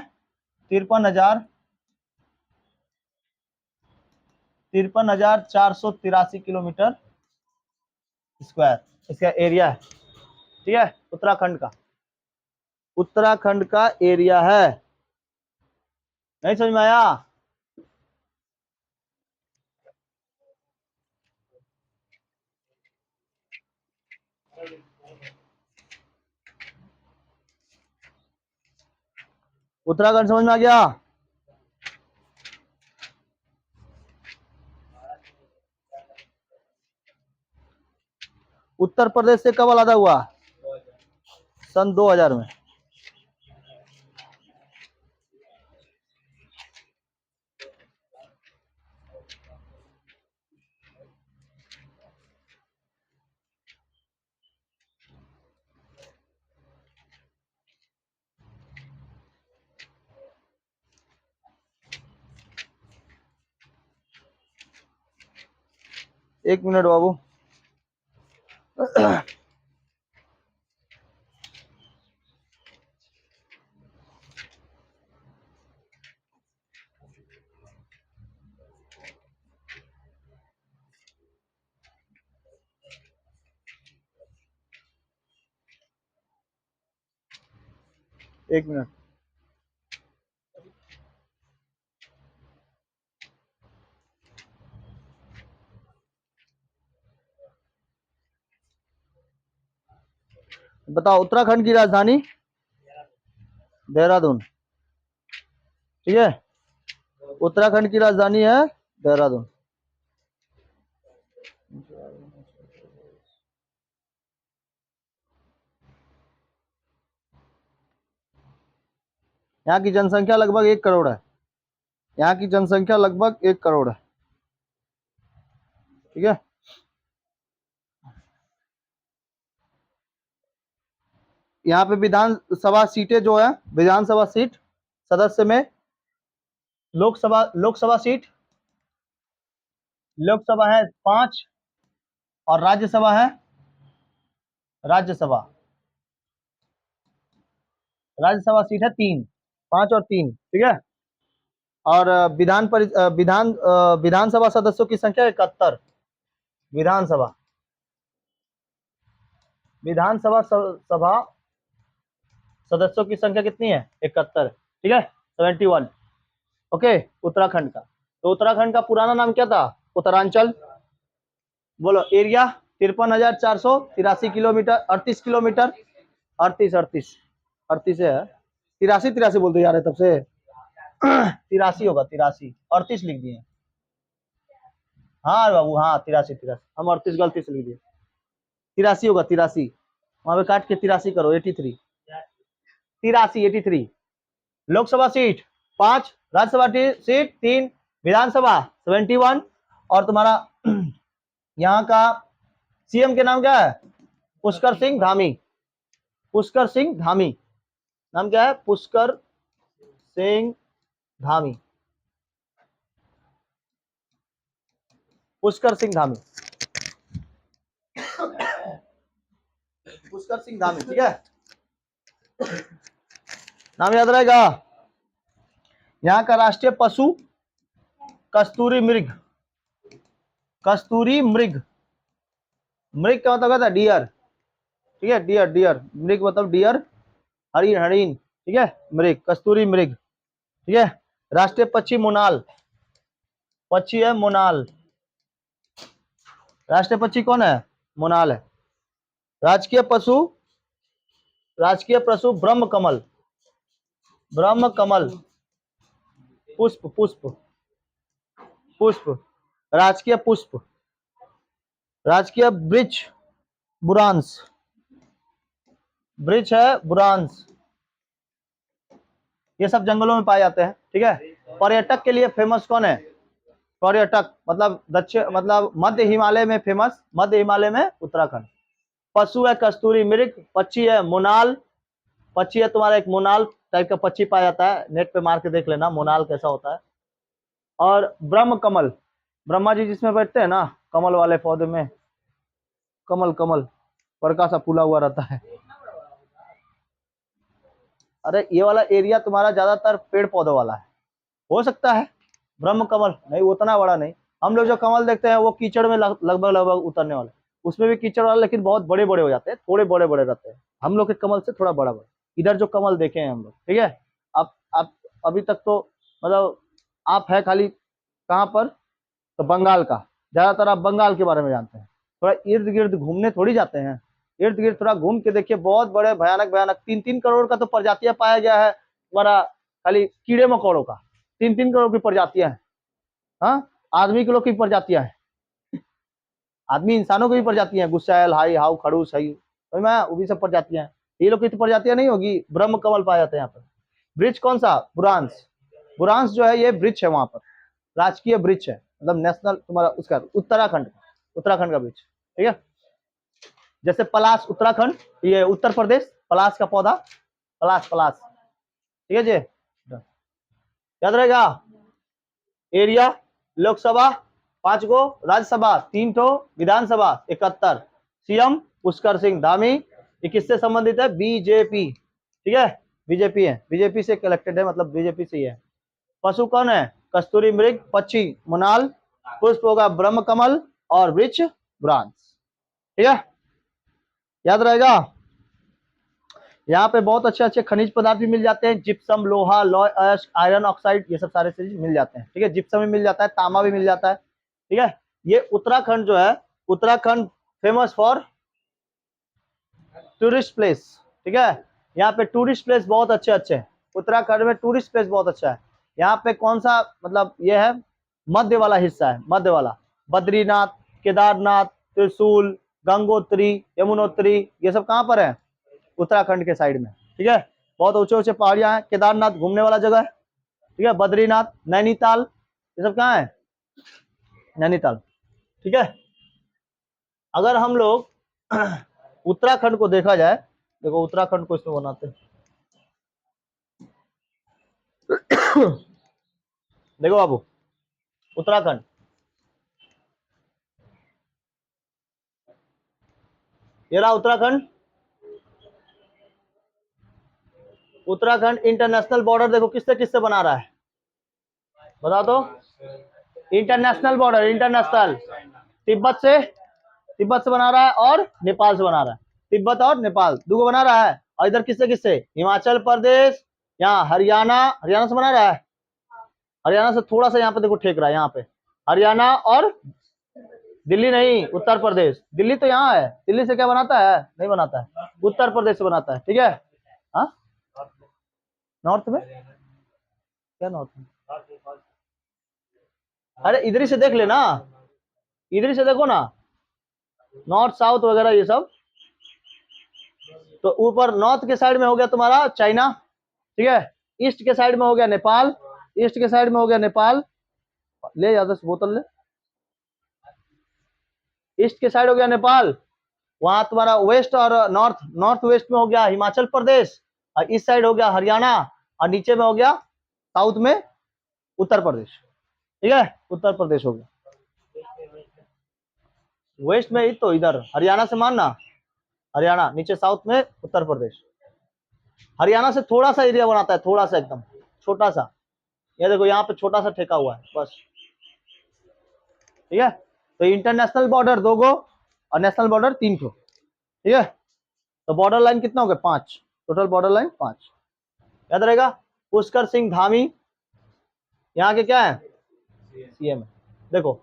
53,483 किलोमीटर स्क्वायर इसका एरिया है, ठीक है। उत्तराखंड का, उत्तराखंड का एरिया है। नहीं समझ में आया? उत्तराखंड समझ में आ गया? उत्तर प्रदेश से कब अलग हुआ? सन 2000 में। एक मिनट बाबू। एक मिनट। बताओ उत्तराखंड की राजधानी? देहरादून। ठीक है, उत्तराखंड की राजधानी है देहरादून। यहाँ की जनसंख्या लगभग 1 करोड़ है। यहाँ की जनसंख्या लगभग 1 करोड़ है। ठीक है, यहाँ पे विधानसभा सीटें जो है, विधानसभा सीट सदस्य में लोकसभा सीट, लोकसभा है 5 और राज्यसभा है, राज्यसभा राज्यसभा सीट है 3, 5 और 3। ठीक है, और विधानसभा सदस्यों की संख्या 71। विधानसभा विधानसभा सभा सदस्यों की संख्या कितनी है? 71। ठीक है, 71। ओके, उत्तराखंड का, तो उत्तराखंड का पुराना नाम क्या था? उत्तरांचल। बोलो एरिया 53,483 किलोमीटर, 38 किलोमीटर, 38 है, 83 बोलते जा रहे तब से। 83 होगा, 83, 38 लिख दिए। हाँ बाबू, हाँ 83, हम 38 गलती से लिख दिए। 83 होगा, 83, वहां पे काट के 83 करो, 83, 83। लोकसभा सीट 5, राज्यसभा सीट 3, विधानसभा 71, और तुम्हारा यहाँ का सीएम के नाम क्या है? पुष्कर सिंह धामी। पुष्कर सिंह धामी, नाम क्या है? पुष्कर सिंह धामी। पुष्कर सिंह धामी, पुष्कर सिंह धामी। ठीक है, नाम याद रहेगा। यहाँ का राष्ट्रीय पशु कस्तूरी मृग। कस्तूरी मृग, मृग का मतलब होता है डियर। ठीक है, डियर, डियर, मृग मतलब डियर, हरिण, हरिण। ठीक है, मृग, कस्तूरी मृग। ठीक है, राष्ट्रीय पक्षी मोनाल, पक्षी है मोनाल। राष्ट्रीय पक्षी कौन है? मोनाल है। राजकीय पशु ब्रह्म कमल, ब्रह्म कमल, पुष्प, पुष्प, पुष्प, राजकीय पुष्प। राजकीय वृक्ष बुरांश, वृक्ष है बुरांश। ये सब जंगलों में पाए जाते हैं। ठीक है, पर्यटक के लिए फेमस कौन है? पर्यटक मतलब दक्षिण, मतलब मध्य हिमालय में फेमस, मध्य हिमालय में उत्तराखंड। पशु है कस्तूरी मृग, पक्षी है मोनाल, पक्षी है तुम्हारा एक मोनाल टाइप का पक्षी पाया जाता है, नेट पे मार के देख लेना मोनाल कैसा होता है। और ब्रह्म कमल, ब्रह्मा जी जिसमें बैठते हैं ना, कमल वाले पौधे में, कमल, कमल बड़का सा फूला हुआ रहता है। अरे ये वाला एरिया तुम्हारा ज्यादातर पेड़ पौधों वाला है, हो सकता है ब्रह्म कमल नहीं, उतना बड़ा नहीं। हम लोग जो कमल देखते हैं वो कीचड़ में लगभग लगभग उतरने वाले, उसमें भी कीचड़ वाला, लेकिन बहुत बड़े बड़े हो जाते हैं, थोड़े बड़े बड़े रहते हैं। हम लोग के कमल से थोड़ा बड़ा बड़ा, इधर जो कमल देखे हैं हम लोग। ठीक है, आप अभी तक तो मतलब आप है खाली कहाँ पर? तो बंगाल का, ज्यादातर आप बंगाल के बारे में जानते हैं। थोड़ा इर्द गिर्द घूमने थोड़ी जाते हैं, इर्द गिर्द थोड़ा घूम के देखिए, बहुत बड़े भयानक भयानक 3-3 करोड़ का तो प्रजातियां पाया गया है हमारा, खाली कीड़े मकोड़ों का 3-3 करोड़ की प्रजातियां हैं। हाँ, आदमी के लोग की प्रजातियां हैं, आदमी इंसानों की भी प्रजातियां हैं, गुस्सैल, हाई, हाउ, खड़ूस, हई, समझ में आया? वो भी सब प्रजातियां हैं। ये लोग की तो प्रजातियां नहीं होगी, ब्रह्म कमल पाए जाते हैं यहाँ पर। वृक्ष कौन सा? बुरांस। बुरांस जो है ये वृक्ष है वहां पर, राजकीय वृक्ष है, मतलब नेशनल तुम्हारा उसका उत्तराखंड, उत्तराखंड का वृक्ष, ठीक है। जैसे पलाश उत्तराखंड, ये उत्तर प्रदेश, पलाश का पौधा, पलाश पलाश, ठीक है जी, याद रहेगा। एरिया लोकसभा 5 गो, राज्यसभा 3 ठो, विधानसभा 71। सीएम पुष्कर सिंह धामी। ये किससे संबंधित है? बीजेपी, ठीक है, बीजेपी है, बीजेपी से कलेक्टेड है, मतलब बीजेपी से ही है। पशु कौन है? कस्तूरी मृग। पक्षी मुनाल। पुष्प होगा ब्रह्म कमल, और वृक्ष ब्रांच, ठीक है, याद रहेगा। यहाँ पे बहुत अच्छे अच्छे खनिज पदार्थ भी मिल जाते हैं, जिप्सम, लोहा, लॉय अयस्क, आयरन ऑक्साइड, ये सब सारे चीज मिल जाते हैं, ठीक है। जिप्सम भी मिल जाता है, तांबा भी मिल जाता है, ठीक है। ये उत्तराखंड जो है, Uttarakhand famous for tourist place, ठीक है। यहाँ पे टूरिस्ट प्लेस बहुत अच्छे अच्छे हैं, उत्तराखंड में टूरिस्ट प्लेस बहुत अच्छा है। यहाँ पे कौन सा, मतलब ये है मध्य वाला हिस्सा है, मध्य वाला, बद्रीनाथ, केदारनाथ, त्रिशूल, गंगोत्री, यमुनोत्री, ये सब कहाँ पर है? उत्तराखंड के साइड में, ठीक है। बहुत ऊंचे ऊंचे पहाड़ियां हैं। केदारनाथ घूमने वाला जगह है, ठीक है। बद्रीनाथ, नैनीताल, ये सब कहाँ है? नैनीताल, ठीक है। अगर हम लोग उत्तराखंड को देखा जाए, देखो उत्तराखंड को इसमें बनाते हैं देखो बाबू, उत्तराखंड, ये रहा उत्तराखंड। उत्तराखंड इंटरनेशनल बॉर्डर देखो किससे किससे बना रहा है, बता दो। इंटरनेशनल बॉर्डर, इंटरनेशनल, तिब्बत से, तिब्बत से बना रहा है, और नेपाल से बना रहा है। तिब्बत और नेपाल दो बना रहा है। और इधर किससे किससे? हिमाचल प्रदेश, यहाँ हरियाणा, हरियाणा से बना रहा है। हरियाणा से थोड़ा सा यहाँ पे देखो ठेक रहा है, यहाँ पे हरियाणा, और दिल्ली नहीं, उत्तर प्रदेश। दिल्ली तो यहाँ है, दिल्ली से क्या बनाता है? नहीं बनाता है, उत्तर प्रदेश से बनाता है, ठीक है। हाँ, नॉर्थ में क्या, नॉर्थ में? अरे इधर ही से देख लेना, इधर ही से देखो ना, नॉर्थ साउथ वगैरह ये सब। तो ऊपर नॉर्थ के साइड में हो गया तुम्हारा चाइना, ठीक है। ईस्ट के साइड में हो गया नेपाल, ईस्ट के साइड में हो गया नेपाल, ले ज्यादा से बोतल ले। ईस्ट के साइड हो गया नेपाल, वहां तुम्हारा वेस्ट और नॉर्थ, नॉर्थ वेस्ट में हो गया हिमाचल प्रदेश, और इस साइड हो गया हरियाणा, और नीचे में हो गया साउथ में उत्तर प्रदेश, ठीक है। उत्तर प्रदेश हो गया वेस्ट में ही, तो इधर हरियाणा से मानना, हरियाणा नीचे साउथ में उत्तर प्रदेश। हरियाणा से थोड़ा सा एरिया बनाता है, थोड़ा सा एकदम छोटा सा, ये देखो यहाँ पे छोटा सा ठेका हुआ है बस, ठीक है। तो इंटरनेशनल बॉर्डर 2 गो, और नेशनल बॉर्डर 3 ठो, ठीक है। तो बॉर्डर लाइन कितना हो गया? 5, टोटल बॉर्डर लाइन 5, याद रहेगा। पुष्कर सिंह धामी यहाँ के क्या है? सीएम है। देखो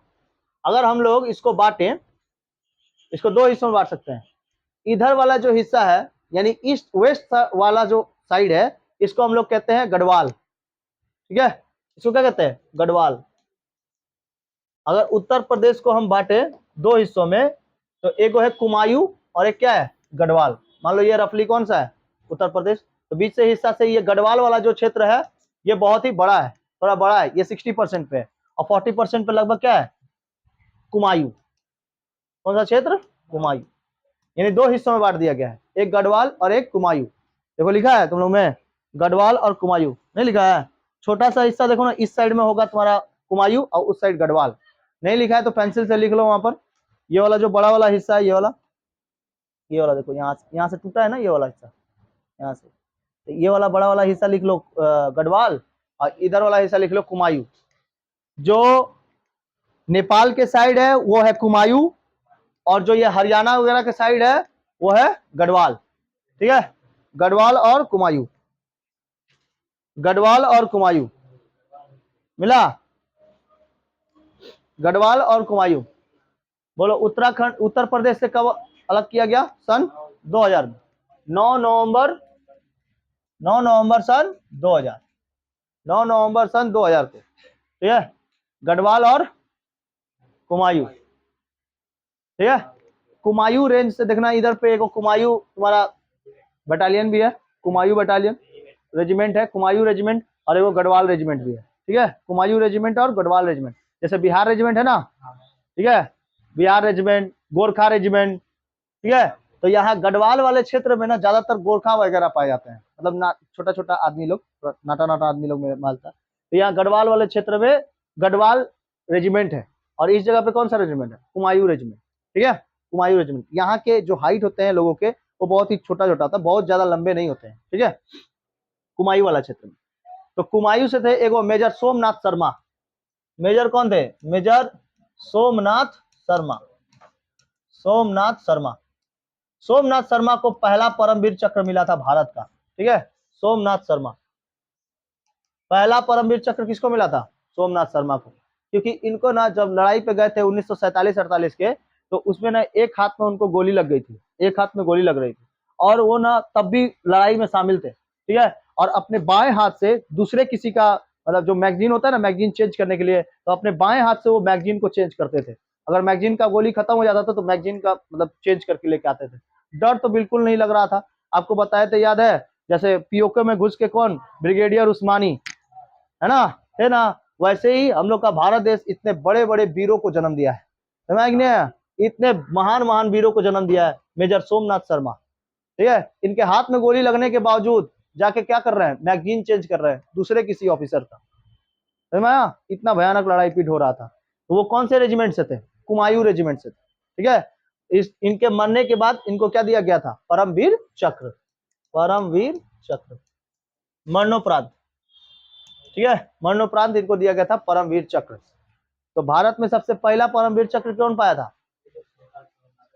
अगर हम लोग इसको बांटे, इसको 2 हिस्सों में बांट सकते हैं। इधर वाला जो हिस्सा है, यानी ईस्ट वेस्ट वाला जो साइड है, इसको हम लोग कहते हैं गढ़वाल, ठीक है। इसको क्या कहते हैं? गढ़वाल। अगर उत्तर प्रदेश को हम बांटे 2 हिस्सों में, तो एक है कुमायूं, और एक क्या है? गढ़वाल। मान लो ये रफली कौन सा है? उत्तर प्रदेश। तो बीच से हिस्सा से ये गढ़वाल वाला जो क्षेत्र है, ये बहुत ही बड़ा है, थोड़ा बड़ा है, ये 60% पे है, और 40% पे लगभग क्या है? कुमायूं। कौन सा क्षेत्र? कुमायूं। यानी 2 हिस्सों में बांट दिया गया है, एक गढ़वाल और एक कुमायूं। देखो लिखा है तुम लोग में, गढ़वाल और कुमायूं नहीं लिखा है? छोटा सा हिस्सा देखो ना, इस साइड में होगा तुम्हारा कुमायूं, और उस साइड गढ़वाल। नहीं लिखा है तो पेंसिल से लिख लो वहां पर। ये वाला जो बड़ा वाला हिस्सा है, ये वाला, ये वाला देखो, यहाँ से टूटा है ना ये वाला हिस्सा, यहाँ से, तो ये वाला बड़ा वाला हिस्सा लिख लो गढ़वाल, और इधर वाला हिस्सा लिख लो कुमायूं। जो नेपाल के साइड है वो है कुमायूं, और जो ये हरियाणा वगैरह के साइड है वो है गढ़वाल, ठीक है। गढ़वाल और कुमायूं, गढ़वाल और कुमायूं मिला, गढ़वाल और कुमायूं। बोलो उत्तराखंड, उत्तर प्रदेश से कब अलग किया गया? सन 2000 में, 9 नवंबर, 9 नवंबर सन 2000, 9 नवंबर सन 2000 को, ठीक है। गढ़वाल और कुमायूं, ठीक है। कुमायूं रेंज से देखना, इधर पे एक कुमायूं तुम्हारा बटालियन भी है, कुमायूं बटालियन रेजिमेंट है, कुमायूं रेजिमेंट, और एक गढ़वाल रेजिमेंट भी है। ठीक है, कुमायूं रेजिमेंट और गढ़वाल रेजिमेंट, जैसे बिहार रेजिमेंट है ना, ठीक है, बिहार रेजिमेंट, गोरखा रेजिमेंट, ठीक है। तो यहाँ गढ़वाल वाले क्षेत्र में ना ज्यादातर गोरखा वगैरह पाए जाते हैं, मतलब ना छोटा छोटा आदमी लोग, नाटा नाटा आदमी लोग मालता। तो यहाँ गढ़वाल वाले क्षेत्र में गढ़वाल रेजिमेंट है, और इस जगह पे कौन सा रेजिमेंट है, कुमायूं रेजिमेंट। ठीक है, कुमायूं रेजिमेंट। यहाँ के जो हाइट होते हैं लोगों के वो बहुत ही छोटा छोटा होता है, बहुत ज्यादा लंबे नहीं होते हैं। ठीक है, कुमायूं वाला क्षेत्र में। तो कुमायूं से थे एगो मेजर सोमनाथ शर्मा। मेजर कौन थे, मेजर सोमनाथ शर्मा, सोमनाथ शर्मा। सोमनाथ शर्मा को पहला परमवीर चक्र मिला था भारत का। ठीक है, सोमनाथ शर्मा, पहला परमवीर चक्र किसको मिला था, सोमनाथ शर्मा को। क्योंकि इनको ना जब लड़ाई पे गए थे 1947-48 के, तो उसमें ना एक हाथ में उनको गोली लग गई थी, एक हाथ में गोली लग रही थी, और वो ना तब भी लड़ाई में शामिल थे। ठीक है, और अपने बाएं हाथ से दूसरे किसी का, मतलब जो मैगजीन होता है ना, मैगजीन चेंज करने के लिए, तो अपने बाएं हाथ से वो मैगजीन को चेंज करते थे। अगर मैगजीन का गोली खत्म हो जाता था तो मैगजीन का मतलब चेंज करके लेके आते थे। डर तो बिल्कुल नहीं लग रहा था। आपको बताया तो याद है, जैसे पीओके में घुस के कौन, ब्रिगेडियर उस्मानी, है ना, है ना, वैसे ही हम लोग का भारत देश इतने बड़े बड़े वीरों को जन्म दिया है, समझ गए, इतने महान महान वीरों को जन्म दिया है मेजर सोमनाथ शर्मा। ठीक है, इनके हाथ में गोली लगने के बावजूद जाके क्या कर रहे हैं, मैगजीन चेंज कर रहे हैं दूसरे किसी ऑफिसर का, समझ में आया? इतना भयानक लड़ाई पीट हो रहा था। तो वो कौन से रेजिमेंट से थे, कुमायूं रेजिमेंट से थे। ठीक है, इस इनके मरने के बाद इनको क्या दिया गया था, परमवीर चक्र, परमवीर चक्र, मरणोपरांत। ठीक है, मरणोपरांत इनको दिया गया था परमवीर चक्र। तो भारत में सबसे पहला परमवीर चक्र कौन पाया था,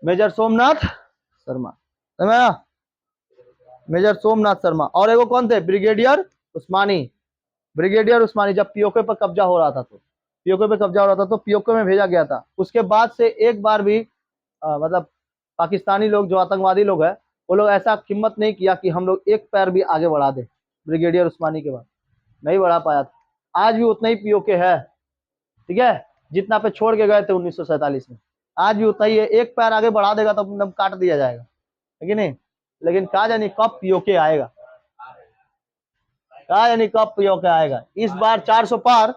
मेजर सोमनाथ शर्मा, समझ में आया? मेजर सोमनाथ शर्मा। और एगो कौन थे, ब्रिगेडियर उस्मानी, ब्रिगेडियर उस्मानी। जब पीओके पर कब्जा हो रहा था, तो पीओके पे कब्जा हो रहा था तो पीओके में भेजा गया था। उसके बाद से एक बार भी मतलब पाकिस्तानी लोग जो आतंकवादी लोग हैं, वो लोग ऐसा हिम्मत नहीं किया कि हम लोग एक पैर भी आगे बढ़ा दे। ब्रिगेडियर उस्मानी के बाद नहीं बढ़ा पाया था। आज भी उतना ही पीओके है, ठीक है, जितना पे छोड़ के गए थे 1947 में, आज भी उतना ही है। एक पैर आगे बढ़ा देगा तो एकदम काट दिया जाएगा, है कि नहीं? लेकिन कहा जानी कब पीओके आएगा, कहा यानी कब पीओके आएगा। इस बार 400 पार,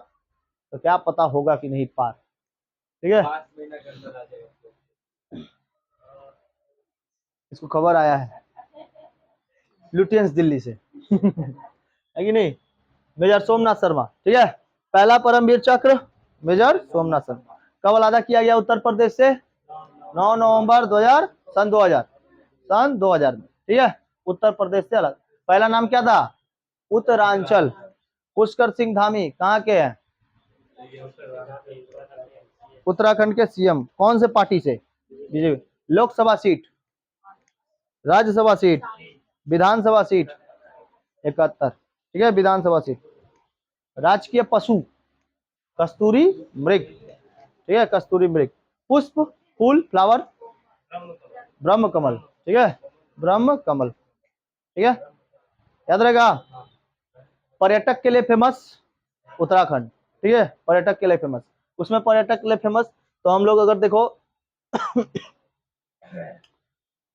तो क्या पता होगा कि नहीं पार। ठीक है, इसको खबर आया है लुटियंस दिल्ली से है कि नहीं, मेजर सोमनाथ शर्मा। ठीक है, पहला परमवीर चक्र मेजर सोमनाथ शर्मा। कब अलादा किया गया उत्तर प्रदेश से, 9 नवंबर 2000, सन 2000 में। ठीक है, उत्तर प्रदेश से अलग। पहला नाम क्या था, उत्तरांचल। पुष्कर सिंह धामी कहाँ के हैं, उत्तराखंड के सीएम। कौन से पार्टी से, BJP. Lok Sabha seat, Rajya Sabha seat, Vidhan Sabha seat 71। ठीक है, विधानसभा सीट। राजकीय पशु कस्तूरी मृग, ठीक है, कस्तूरी मृग। पुष्प फूल फ्लावर ब्रह्म कमल, ठीक है, ब्रह्म कमल। ठीक है, याद रहेगा। पर्यटक के लिए फेमस उत्तराखंड, ठीक है, पर्यटक के लिए फेमस। उसमें पर्यटक के लिए फेमस, तो हम लोग अगर देखो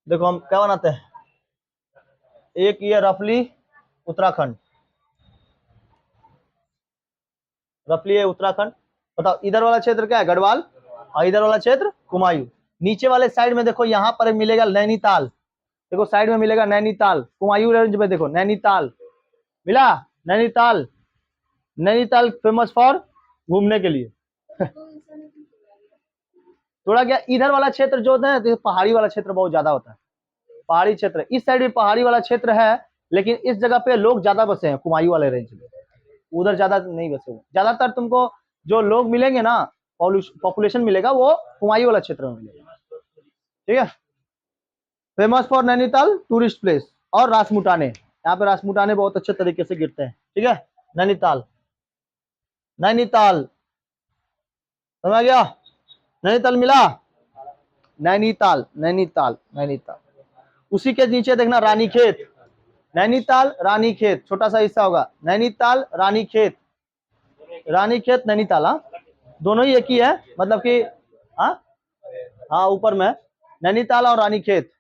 देखो हम क्या बनाते हैं, एक ये रफली उत्तराखंड, रफली है उत्तराखंड। बताओ इधर वाला क्षेत्र क्या है, गढ़वाल, और इधर वाला क्षेत्र कुमायूं। नीचे वाले साइड में देखो यहाँ पर मिलेगा नैनीताल, देखो साइड में मिलेगा नैनीताल। कुमायूं रेंज में देखो नैनीताल मिला, नैनीताल, नैनीताल फेमस फॉर घूमने के लिए थोड़ा क्या इधर वाला क्षेत्र जो होता है तो पहाड़ी वाला क्षेत्र बहुत ज्यादा होता है, पहाड़ी क्षेत्र। इस साइड में पहाड़ी वाला क्षेत्र है, लेकिन इस जगह पे लोग ज्यादा बसे हैं कुमायूं वाले रेंज में, उधर ज्यादा नहीं बसे हुए। ज्यादातर तुमको जो लोग मिलेंगे ना, पॉपुलेशन मिलेगा वो कुमायूं वाला क्षेत्र में मिलेगा। ठीक है, famous for Nainital tourist place. और रासमुटाने, यहाँ पे रासमुटाने बहुत अच्छे तरीके से गिरते हैं। ठीक है, नैनीताल, नैनीताल समझ गया, नैनीताल मिला, नैनीताल, नैनीताल, नैनीताल। उसी के नीचे देखना रानीखेत, नैनीताल रानीखेत, छोटा सा हिस्सा होगा, नैनीताल रानीखेत, रानीखेत नैनीताल। हाँ, दोनों ही एक ही है, मतलब कि हाँ हाँ ऊपर में नैनीताल और रानीखेत।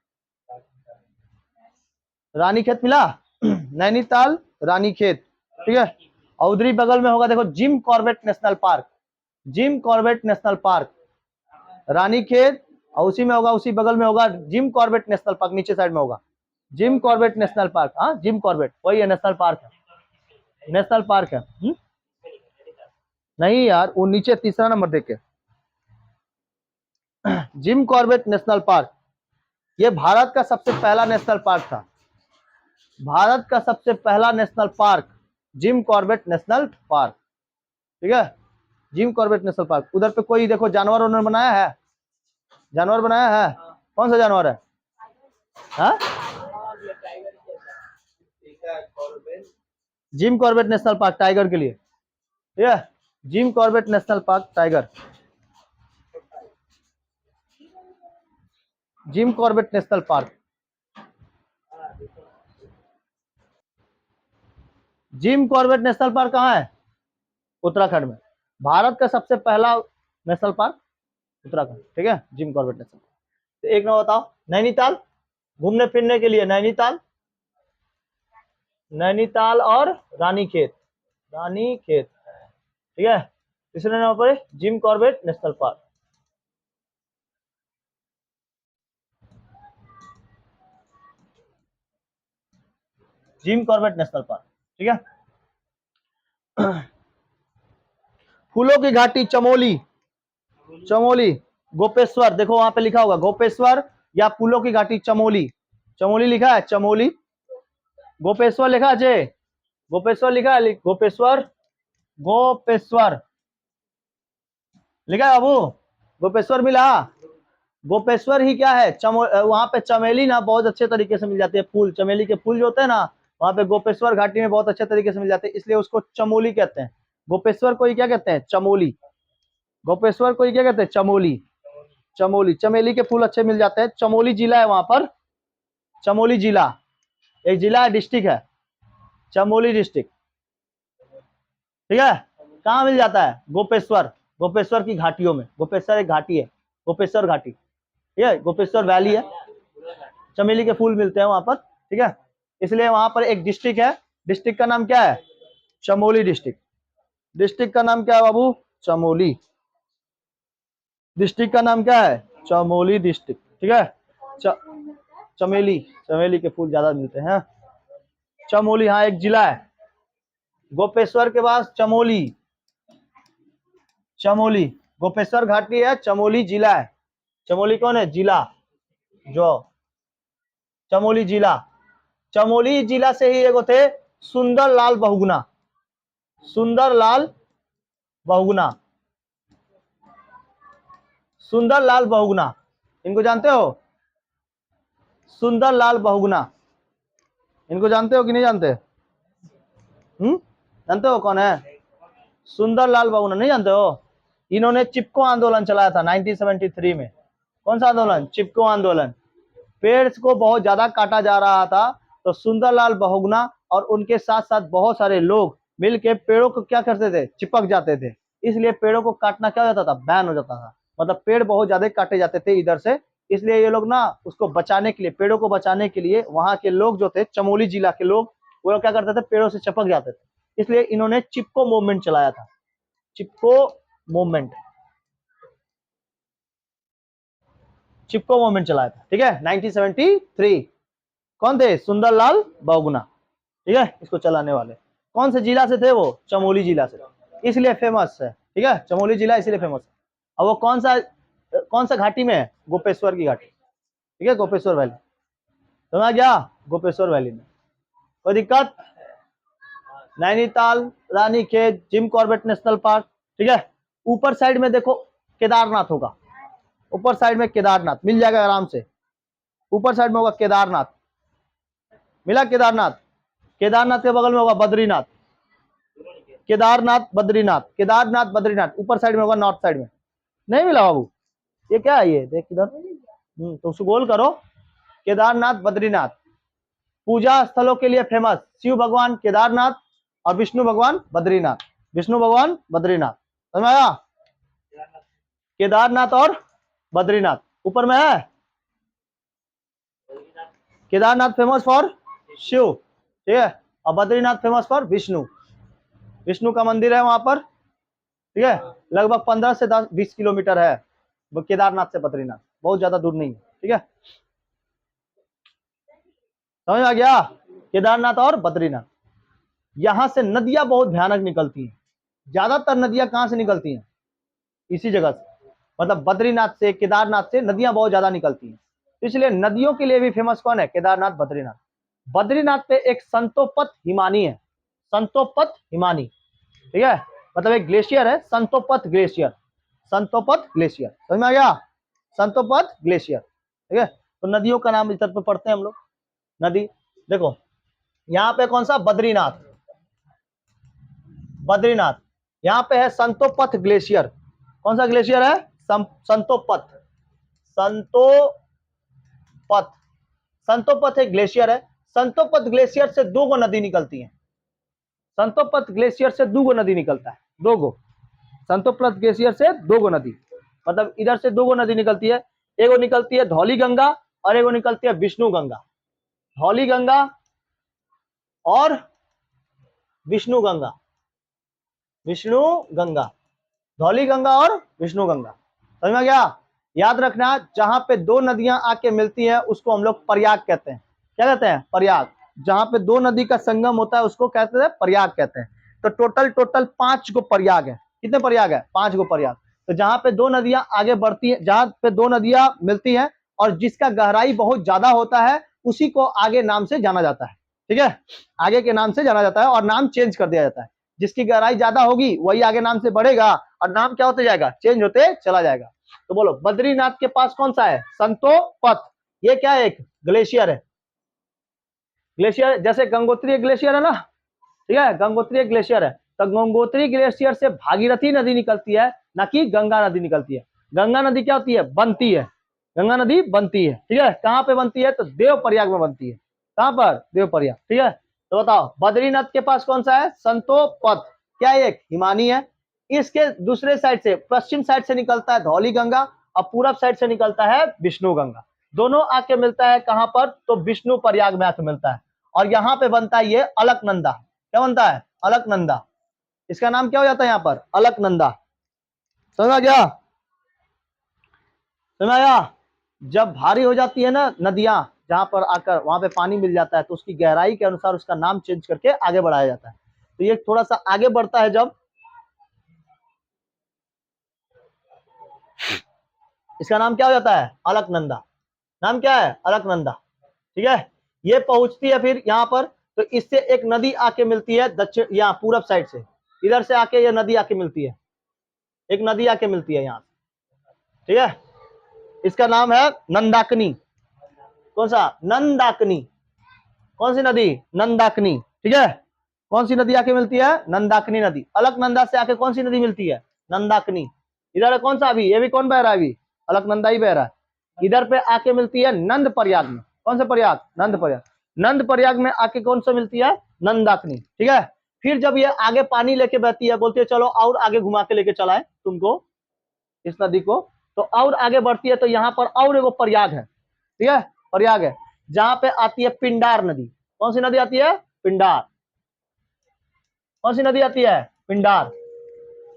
रानीखेत मिला नैनीताल रानीखेत, ठीक है। और उधरी बगल में होगा देखो Jim Corbett national park, Jim Corbett national park Ranikhet, और उसी में होगा, उसी बगल में होगा जिम कॉर्बेट नेशनल पार्क, नीचे साइड में होगा जिम कॉर्बेट नेशनल पार्क। हाँ जिम कॉर्बेट वही है, नेशनल पार्क है, नेशनल पार्क है। नहीं यार वो नीचे तीसरा नंबर देख के जिम कॉर्बेट नेशनल पार्क, ये भारत का सबसे पहला नेशनल पार्क था, भारत का सबसे पहला national park Jim Corbett national park, ठीक है। Jim Corbett national park. उधर पे कोई देखो जानवर उन्होंने बनाया है, जानवर बनाया है, कौन सा जानवर है? हाँ Jim Corbett national park tiger के लिए, ठीक है। Jim Corbett national park tiger, Jim Corbett national park. Jim Corbett national park कहाँ है? उत्तराखंड में। भारत का सबसे पहला नेशनल पार्क उत्तराखंड, ठीक है। Jim Corbett national park. तो एक ना बताओ, नैनीताल घूमने फिरने के लिए, नैनीताल, नैनीताल और रानीखेत, रानीखेत, ठीक है। तीसरे नंबर पर Jim Corbett national park. Jim Corbett national park, ठीक है। फूलों की घाटी चमोली, चमोली गोपेश्वर, देखो वहां पे लिखा होगा गोपेश्वर या फूलों की घाटी चमोली, चमोली लिखा है, चमोली। गोपेश्वर लिखा है अजय, गोपेश्वर लिखा है, गोपेश्वर, गोपेश्वर लिखा है बाबू, गोपेश्वर मिला। गोपेश्वर ही क्या है, वहां पे चमेली ना बहुत अच्छे तरीके से मिल जाती है, फूल, चमेली के फूल जो होते हैं ना वहां पे गोपेश्वर घाटी में बहुत अच्छे तरीके से मिल जाते हैं, इसलिए उसको चमोली कहते हैं। गोपेश्वर को ही क्या कहते हैं? चमोली। गोपेश्वर को ही क्या कहते हैं? चमोली। चमोली, चमेली के फूल अच्छे मिल जाते हैं, चमोली जिला है वहां पर, चमोली जिला एक जिला है, डिस्ट्रिक्ट है, चमोली डिस्ट्रिक्ट, ठीक है। कहाँ मिल जाता है? गोपेश्वर, गोपेश्वर की घाटियों में, गोपेश्वर एक घाटी है, गोपेश्वर घाटी, ठीक है, गोपेश्वर वैली है, चमेली के फूल मिलते हैं वहां पर, ठीक है। इसलिए वहां पर एक डिस्ट्रिक्ट है, डिस्ट्रिक्ट का नाम क्या है? चमोली डिस्ट्रिक्ट। डिस्ट्रिक्ट का नाम क्या है बाबू? चमोली। डिस्ट्रिक्ट का नाम क्या है? चमोली डिस्ट्रिक्ट, ठीक है। चमेली, चमेली के फूल ज्यादा मिलते हैं। चमोली हाँ एक जिला है, गोपेश्वर के पास चमोली, चमोली, गोपेश्वर घाटी है, चमोली जिला है। चमोली कौन है? जिला, जो चमोली जिला, चमोली जिला से ही एगो थे सुंदर लाल बहुगुणा, सुंदर लाल बहुगुणा, सुंदर लाल बहुगुणा, इनको जानते हो? सुंदर लाल बहुगुणा, इनको जानते हो कि नहीं जानते? जानते हो कौन है? सुंदर लाल बहुगुणा नहीं जानते हो? इन्होंने चिपको आंदोलन चलाया था 1973 में। कौन सा आंदोलन? चिपको आंदोलन। पेड़ को बहुत ज्यादा काटा जा रहा था, तो सुंदरलाल बहुगुणा और उनके साथ साथ बहुत सारे लोग मिलके पेड़ों को क्या करते थे? चिपक जाते थे, इसलिए पेड़ों को काटना क्या हो जाता था? बैन हो जाता था, मतलब पेड़ बहुत ज्यादा काटे जाते थे इधर से, इसलिए ये लोग ना उसको बचाने के लिए, पेड़ों को बचाने के लिए वहां के लोग जो थे, चमोली जिला के लोग, वो लोग क्या करते थे? पेड़ों से चिपक जाते थे, इसलिए इन्होंने चिपको मूवमेंट चलाया था, चिपको मूवमेंट, चिपको मूवमेंट चलाया था, ठीक है, 1973। कौन थे? सुंदरलाल बहुगुणा, ठीक है, इसको चलाने वाले। कौन से जिला से थे वो? चमोली जिला से, इसलिए फेमस है, ठीक है, चमोली जिला इसलिए फेमस है। और वो कौन सा घाटी में है? गोपेश्वर की घाटी, ठीक है, गोपेश्वर वैली, समझ गया? गोपेश्वर वैली में कोई दिक्कत? Nainital, Ranikhet, Jim Corbett national park, ठीक है। ऊपर साइड में देखो केदारनाथ होगा, ऊपर साइड में केदारनाथ मिल जाएगा आराम से, ऊपर साइड में होगा केदारनाथ, मिला केदारनाथ? केदारनाथ के बगल में होगा बद्रीनाथ, केदारनाथ बद्रीनाथ, केदारनाथ बद्रीनाथ ऊपर साइड में होगा, नॉर्थ साइड में। नहीं मिला बाबू? ये क्या है? ये देख इधर, तो उसको गोल करो, केदारनाथ बद्रीनाथ। पूजा स्थलों के लिए फेमस, शिव भगवान केदारनाथ और विष्णु भगवान बद्रीनाथ, विष्णु भगवान बद्रीनाथ, समझ आया? केदारनाथ और बद्रीनाथ, ऊपर में है। केदारनाथ फेमस फॉर शिव, ठीक है, और बद्रीनाथ फेमस फॉर विष्णु। विष्णु का मंदिर है वहां पर, ठीक है। लगभग 15 से 20 किलोमीटर है वो केदारनाथ से बद्रीनाथ, बहुत ज्यादा दूर नहीं है, ठीक है। समझ में आ गया? केदारनाथ और बद्रीनाथ, यहां से नदियां बहुत भयानक निकलती हैं। ज्यादातर नदियां कहां से निकलती हैं? इसी जगह से, मतलब बद्रीनाथ से, केदारनाथ से नदियां बहुत ज्यादा निकलती हैं। इसलिए नदियों के लिए भी फेमस कौन है? केदारनाथ, बद्रीनाथ। बद्रीनाथ पे एक संतोपत हिमानी है, संतोपत हिमानी, ठीक है, मतलब एक ग्लेशियर है, संतोपत ग्लेशियर, संतोपत ग्लेशियर। समझ में आ गया? संतोपत ग्लेशियर, ठीक है। तो नदियों का नाम इस तरह पे पढ़ते हैं हम लोग। नदी देखो, यहाँ पे कौन सा? बद्रीनाथ, बद्रीनाथ। यहाँ पे है संतोपत ग्लेशियर। कौन सा ग्लेशियर है? संतोपत, संतोपत, संतोपत एक ग्लेशियर है। संतोपत ग्लेशियर से 2 गो नदी निकलती हैं। संतोपत ग्लेशियर से 2 गो नदी निकलता है, 2 गो। संतोपत ग्लेशियर से 2 गो नदी, मतलब इधर से 2 गो नदी निकलती है। एगो निकलती है धौली गंगा और एगो निकलती है विष्णु गंगा। धौली गंगा और विष्णु गंगा, विष्णु गंगा, धौली गंगा और विष्णु गंगा। समझ में आ गया? याद रखना, जहां पे 2 नदियां आके मिलती हैं उसको हम लोग प्रयाग कहते हैं। क्या कहते हैं? प्रयाग। जहां पे 2 नदी का संगम होता है उसको कहते हैं प्रयाग कहते हैं। तो टोटल 5 गो प्रयाग है। कितने प्रयाग है? 5 गो प्रयाग। तो जहां पे 2 नदियां आगे बढ़ती है, जहां पे 2 नदियां मिलती हैं और जिसका गहराई बहुत ज्यादा होता है उसी को आगे नाम से जाना जाता है, ठीक है, आगे के नाम से जाना जाता है और नाम चेंज कर दिया जाता है। जिसकी गहराई ज्यादा होगी वही आगे नाम से बढ़ेगा और नाम क्या होते जाएगा? चेंज होते चला जाएगा। तो बोलो, बद्रीनाथ के पास कौन सा है? संतोपत। ये क्या है? एक ग्लेशियर है। ग्लेशियर जैसे गंगोत्री ग्लेशियर है ना, ठीक है, गंगोत्री ग्लेशियर है। तो गंगोत्री ग्लेशियर से भागीरथी नदी निकलती है, ना कि गंगा नदी निकलती है। गंगा नदी क्या होती है? बनती है। गंगा नदी बनती है, ठीक है। कहां पे बनती है? तो देवप्रयाग में बनती है। कहां पर? देवप्रयाग, ठीक है। तो बताओ, बद्रीनाथ के पास कौन सा है? संतोपत। क्या एक हिमानी है? इसके दूसरे साइड से, पश्चिम साइड से निकलता है धौली गंगा और पूरब साइड से निकलता है विष्णु गंगा। दोनों आके मिलता है कहां पर? तो विष्णु प्रयाग में आके मिलता है और यहाँ पे बनता है ये अलकनंदा। क्या बनता है? अलकनंदा। इसका नाम क्या हो जाता है यहाँ पर? अलकनंदा। समझ आ गया? समझ आया? जब भारी हो जाती है ना नदियां, जहां पर आकर वहां पे पानी मिल जाता है तो उसकी गहराई के अनुसार उसका नाम चेंज करके आगे बढ़ाया जाता है। तो ये थोड़ा सा आगे बढ़ता है जब, इसका नाम क्या हो जाता है? अलकनंदा। नाम क्या है? अलकनंदा, ठीक है। ये पहुंचती है फिर यहाँ पर, तो इससे एक नदी आके मिलती है दक्षिण, यहाँ पूरब साइड से, इधर से आके ये नदी आके मिलती है, एक नदी आके मिलती है यहाँ, ठीक है। इसका नाम है नंदाकिनी। कौन सा? नंदाकिनी। कौन सी नदी? नंदाकिनी, ठीक है। कौन सी नदी आके मिलती है? नंदाकिनी नदी। अलकनंदा से आके कौन सी नदी मिलती है? नंदाकिनी। इधर कौन सा? अभी ये भी कौन बह रहा है? अभी अलकनंदा ही बह रहा है। इधर पे आके मिलती है नंद प्रयाग में। कौन सा प्रयाग? नंद प्रयाग। नंद प्रयाग में आके कौन सा मिलती है? नंदाकिनी, ठीक है। फिर जब ये आगे पानी लेके बहती है, बोलती है चलो और आगे घुमा के लेके चलाए तुमको इस नदी को, तो और आगे बढ़ती है तो यहाँ पर और एगो प्रयाग है, ठीक है, प्रयाग है, जहां पे आती है पिंडार नदी। कौन सी नदी आती है? पिंडार। कौन सी नदी आती है? पिंडार।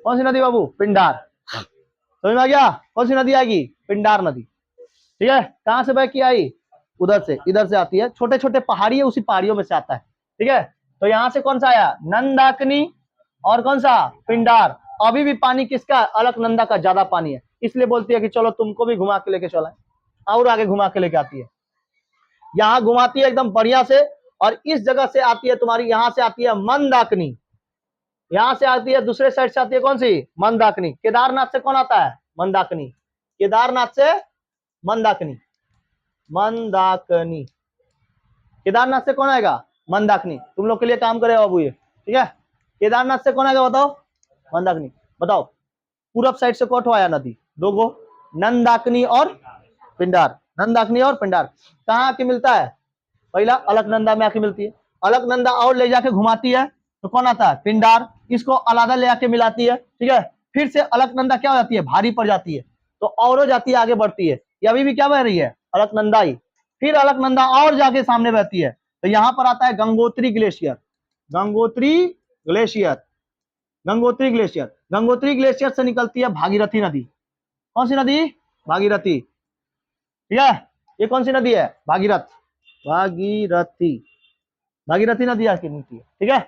कौन सी नदी बाबू? पिंडार। समझ में आ गया? कौन सी नदी आएगी? पिंडार नदी, ठीक है। कहां से बह के आई? उधर से, इधर से आती है। छोटे छोटे पहाड़ी है, उसी पहाड़ियों में से आता है, ठीक है। तो यहाँ से कौन सा आया? नंदाकिनी और कौन सा? पिंडार। अभी भी पानी किसका? अलकनंदा का ज्यादा पानी है, इसलिए बोलती है कि चलो तुमको भी घुमा के लेके चलाएं, और आगे घुमा के लेके आती है। यहाँ घुमाती है एकदम बढ़िया से, और इस जगह से आती है तुम्हारी, यहाँ से आती है मंदाकिनी, यहाँ से आती है, दूसरे साइड से आती है कौन सी? मंदाकिनी। केदारनाथ से कौन आता है? मंदाकिनी। केदारनाथ से मंदाकिनी, मंदाकिनी। केदारनाथ से कौन आएगा? मंदाकिनी। तुम लोग के लिए काम करे बाबू ये, ठीक है। केदारनाथ से कौन आएगा बताओ? मंदाकिनी। बताओ, पूरब साइड से कौन आया नदी? 2 गो, नंदाकिनी और पिंडार। नंदाकिनी और पिंडार कहाँ आके मिलता है? पहला अलकनंदा में आके मिलती है। अलकनंदा और ले जाके घुमाती है तो कौन आता है? पिंडार। इसको अलग ले आके मिलाती है, ठीक है। फिर से अलकनंदा क्या हो जाती है? भारी पड़ जाती है तो और जाती है, आगे बढ़ती है, ये अभी भी क्या बह रही है, अलकनंदा ही। फिर अलकनंदा और जाके सामने बहती है, तो यहां पर आता है Gangotri glacier. Gangotri glacier, Gangotri glacier, Gangotri glacier से निकलती है भागीरथी नदी। कौन सी नदी, भागीरथी। ठीक है, ये कौन सी नदी है, भागीरथ, भागीरथी, भागीरथी नदी आके मिलती है। ठीक है,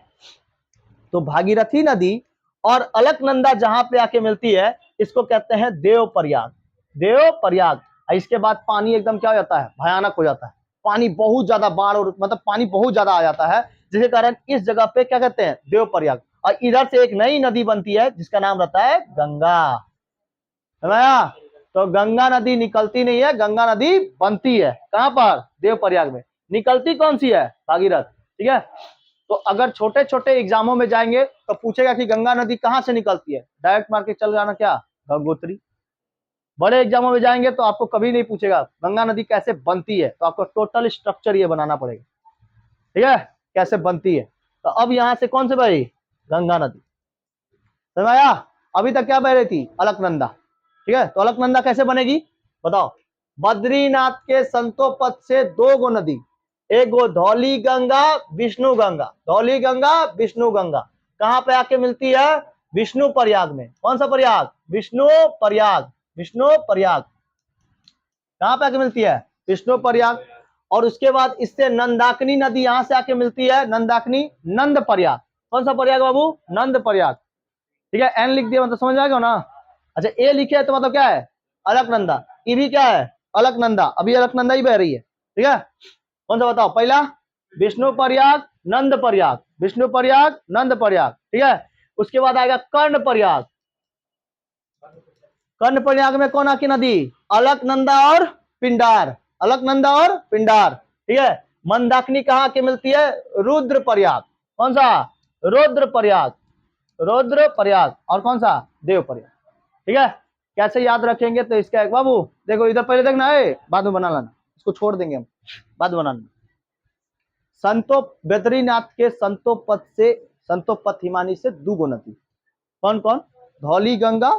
तो भागीरथी नदी और अलकनंदा जहां पे आके मिलती है, इसको कहते हैं देवप्रयाग, देवप्रयाग। इसके बाद पानी एकदम क्या हो जाता है, भयानक हो जाता है, पानी बहुत ज्यादा बाढ़ और मतलब पानी बहुत ज्यादा आ जाता है, जिसके कारण इस जगह पे क्या कहते हैं, देवप्रयाग। और इधर से एक नई नदी बनती है जिसका नाम रहता है गंगा। समझा, तो गंगा नदी निकलती नहीं है, गंगा नदी बनती है कहां पर, देवप्रयाग में। निकलती कौन सी है, भागीरथ। ठीक है, तो अगर छोटे छोटे एग्जामों में जाएंगे तो पूछेगा कि गंगा नदी कहां से निकलती है, डायरेक्ट मार के चल जाना क्या, गंगोत्री। बड़े एग्जामों में जाएंगे तो आपको कभी नहीं पूछेगा गंगा नदी कैसे बनती है, तो आपको टोटल स्ट्रक्चर ये बनाना पड़ेगा। ठीक है, कैसे बनती है। तो अब यहां से कौन से बही, गंगा नदी। समझ आया, अभी तक क्या बह रही थी, अलकनंदा। ठीक है, तो अलकनंदा कैसे बनेगी बताओ। बद्रीनाथ के संतों से दो गो नदी, एक गो धौली गंगा, विष्णु गंगा, धौली गंगा, विष्णु गंगा। कहां पे आके मिलती है, विष्णु प्रयाग में। कौन सा प्रयाग, विष्णु प्रयाग, विष्णु प्रयाग। कहां पे आके मिलती है, विष्णु प्रयाग। और उसके बाद इससे नंदाकिनी नदी यहां से आके मिलती है, नंदाकिनी, नंद प्रयाग। कौन सा प्रयाग बाबू, नंद प्रयाग। ठीक है, एन लिख दिया मतलब समझ आएगा ना। अच्छा, ए लिखे है तो मतलब क्या है, अलकनंदा। ई भी क्या है, अलकनंदा, अभी अलकनंदा ही बह रही है। ठीक है, कौन सा बताओ, पहला विष्णु प्रयाग, नंद प्रयाग, विष्णु प्रयाग, नंद प्रयाग। ठीक है, उसके बाद आएगा कर्ण प्रयाग। कर्ण प्रयाग में कौन आकी नदी, अलकनंदा और पिंडार, अलकनंदा और पिंडार। ठीक है, मंदाकिनी कहाँ के मिलती है, रुद्र प्रयाग। कौन सा, रुद्र प्रयाग, रुद्र प्रयाग। और कौन सा, देव प्रयाग। ठीक है, कैसे याद रखेंगे, तो इसका एक बाबू देखो इधर पहले देखना है, बाद में बना लेना, इसको छोड़ देंगे हम, बाद में बनाना। संतो बद्रीनाथ के संतोपत से, संतोपत हिमानी से दूगो नदी, कौन कौन, धौली गंगा,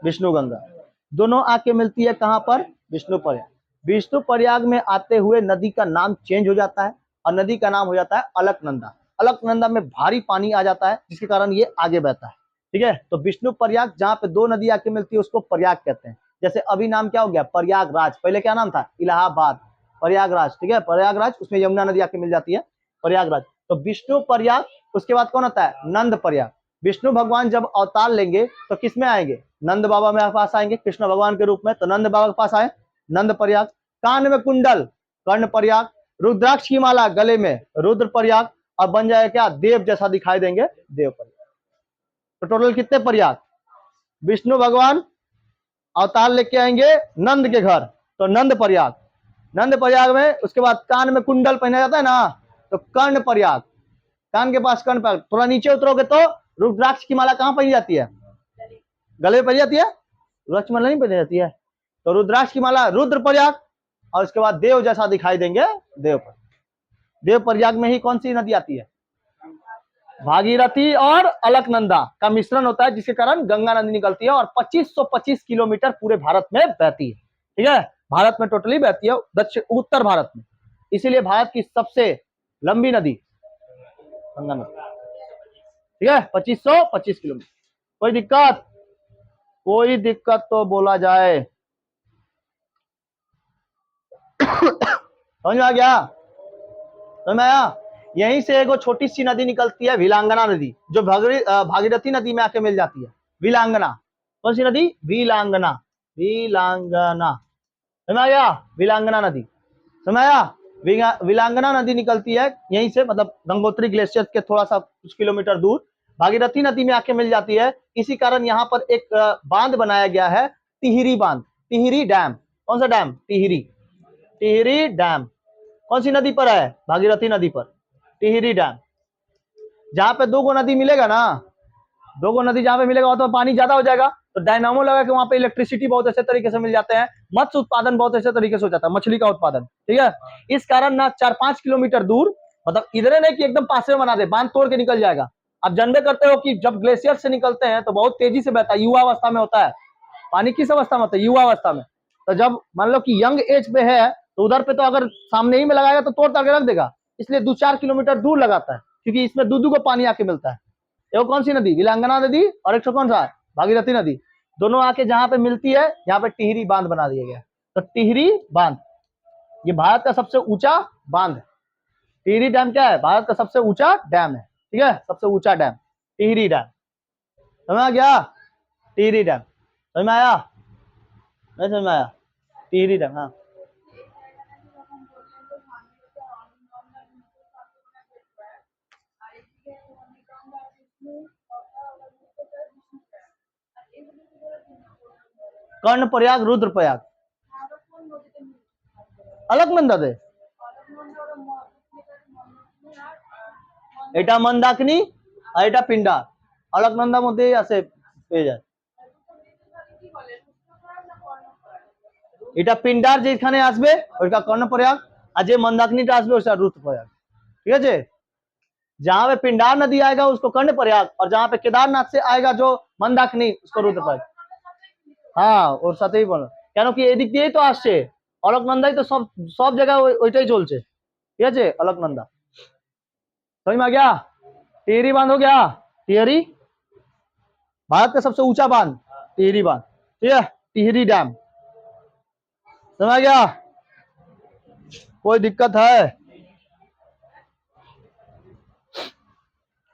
विष्णु गंगा। दोनों आके मिलती है कहां पर, विष्णु प्रयाग। विष्णु प्रयाग में आते हुए नदी का नाम चेंज हो जाता है और नदी का नाम हो जाता है अलकनंदा। अलकनंदा में भारी पानी आ जाता है जिसके कारण ये आगे बहता है। ठीक है, तो विष्णु प्रयाग जहां पे दो नदी आके मिलती है उसको प्रयाग कहते हैं। जैसे अभी नाम क्या हो गया, प्रयागराज, पहले क्या नाम था, इलाहाबाद, प्रयागराज। ठीक है, प्रयागराज, उसमें यमुना नदी आके मिल जाती है, प्रयागराज। तो विष्णु प्रयाग, उसके बाद कौन आता है, नंद प्रयाग। विष्णु भगवान जब अवतार लेंगे तो किस में आएंगे, नंद बाबा में पास आएंगे, कृष्ण भगवान के रूप में, तो नंद बाबा के पास आए, नंद प्रयाग। कान में कुंडल, कर्ण प्रयाग। रुद्राक्ष की माला गले में, रुद्र प्रयाग। और बन जाएगा क्या, देव जैसा दिखाई देंगे, देव प्रयाग। तो टोटल कितने प्रयाग, विष्णु भगवान अवतार लेके आएंगे नंद के घर, तो नंद प्रयाग, नंद प्रयाग में। उसके बाद कान में कुंडल पहना जाता है ना, तो कर्ण प्रयाग, कान के पास कर्ण प्रयाग। थोड़ा नीचे उतरोगे तो रुद्राक्ष की माला कहां पहनी जाती है, गले में पहनी जाती है, रुद्राक्ष की माला नहीं पहनी जाती है, तो रुद्राक्ष की माला रुद्र प्रयाग। और उसके बाद देव जैसा दिखाई देंगे, देव प्रयाग। देव प्रयाग में ही कौन सी नदी आती है, भागीरथी और अलकनंदा का मिश्रण होता है, जिसके कारण गंगा नदी निकलती है और 2525 किलोमीटर पूरे भारत में बहती है। ठीक है, भारत में टोटली बहती है, दक्षिण उत्तर भारत में। इसीलिए भारत की सबसे लंबी नदी गंगा नदी। ठीक है, 2525 किलोमीटर। कोई दिक्कत, कोई दिक्कत तो बोला जाए। समझ में आ गया, समझ में आया। यहीं से एगो छोटी सी नदी निकलती है, विलांगना नदी, जो भागीरथी नदी में आके मिल जाती है, विलांगना। कौन सी नदी, विलांगना, विलांगना। समझ में आ गया, विलांगना नदी, समझ में आया। विलांगना नदी निकलती है यहीं से, मतलब गंगोत्री ग्लेशियर के थोड़ा सा कुछ किलोमीटर दूर, भागीरथी नदी में आके मिल जाती है। इसी कारण यहाँ पर एक बांध बनाया गया है, टिहरी बांध, टिहरी डैम। कौन सा डैम, टिहरी, टिहरी डैम। कौन सी नदी पर है, भागीरथी नदी पर, टिहरी डैम। जहां पे दो गो नदी मिलेगा ना, दो गो नदी जहां पे मिलेगा वहां तो पानी ज्यादा हो जाएगा, तो डायनामो लगा के वहां पे इलेक्ट्रिसिटी बहुत अच्छे तरीके से मिल जाते हैं, मत्स्य उत्पादन बहुत अच्छे तरीके से हो जाता है, मछली का उत्पादन। ठीक है, इस कारण ना 4-5 किलोमीटर दूर, मतलब इधर नहीं कि एकदम पास में बना दे, बांध तोड़ के निकल जाएगा। आप जानते करते हो कि जब ग्लेशियर से निकलते हैं तो बहुत तेजी से बहता है, युवा अवस्था में होता है पानी। किस अवस्था में होता है, युवा अवस्था में। तो जब मान लो कि यंग एज पे है तो उधर पे तो अगर सामने ही में लगाएगा तो तोड़ ताड़ के रख देगा, इसलिए 2-4 किलोमीटर दूर लगाता है, क्योंकि इसमें दूध को पानी आके मिलता है। एक कौन सी नदी, विलांगना नदी, और एक कौन सा, भागीरथी नदी, दोनों आके जहां पे मिलती है यहाँ पे टिहरी बांध बना दिया गया। तो टिहरी बांध ये भारत का सबसे ऊंचा बांध है। टिहरी डैम क्या है, भारत का सबसे ऊंचा डैम है, ठीक है, सबसे ऊंचा डैम टिहरी डैम। समझ आ गया, टिहरी डैम समझ में आया, नहीं समझ में आया, टिहरी डैम। हाँ कर्ण प्रयाग, रुद्र प्रयाग, अलकनंदा दे এটা মন্দাকিনী আর এটা পিন্ডার, অলকনন্দার মধ্যে আছে পেয়ে যায়। এটা পিন্ডার যেখানে আসবে ওইটা কর্ণপ্রয়াগ, আর যে মন্দাকিনীটা আসবে ওটা रुद्रप्रयाग, ঠিক আছে। जहां पे पिंडार नदी आएगा उसको कर्णप्रयाग, और जहां पे केदारनाथ से आएगा जो मंदाकिनी उसको रुद्रप्रयाग। হ্যাঁ ওর সাথেই বলো, কেন কি এদিক দিয়েই তো আসছে, অলকনন্দাই তো সব সব জায়গায় ওইটাই চলছে, ঠিক আছে, अलकनंदा। समझ में आ गया, टिहरी बांध हो गया, टिहरी भारत का सबसे ऊंचा बांध टिहरी बांध, ठीक है, टिहरी डैम। समझ आ गया, कोई दिक्कत है?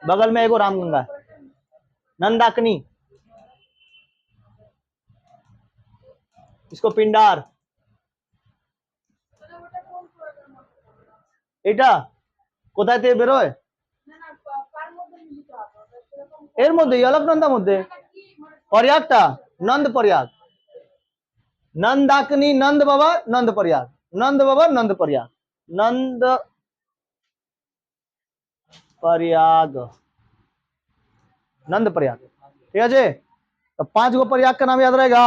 बगल में एगो रामगंगा है, नंदाकिनी, इसको पिंडार। এটা কোথায় থেকে বেরোয়, এর মধ্যেই অলকনন্দার মধ্যে, প্রয়াগটা নন্দ প্রয়াগ, नंदाकिनी नंद बाबा नंद प्रयाग, नंद बाबा नंद प्रयाग, नंद प्रयाग, नंद प्रयाग, ठीक है जी। तो 5 गो प्रयाग का नाम याद रहेगा,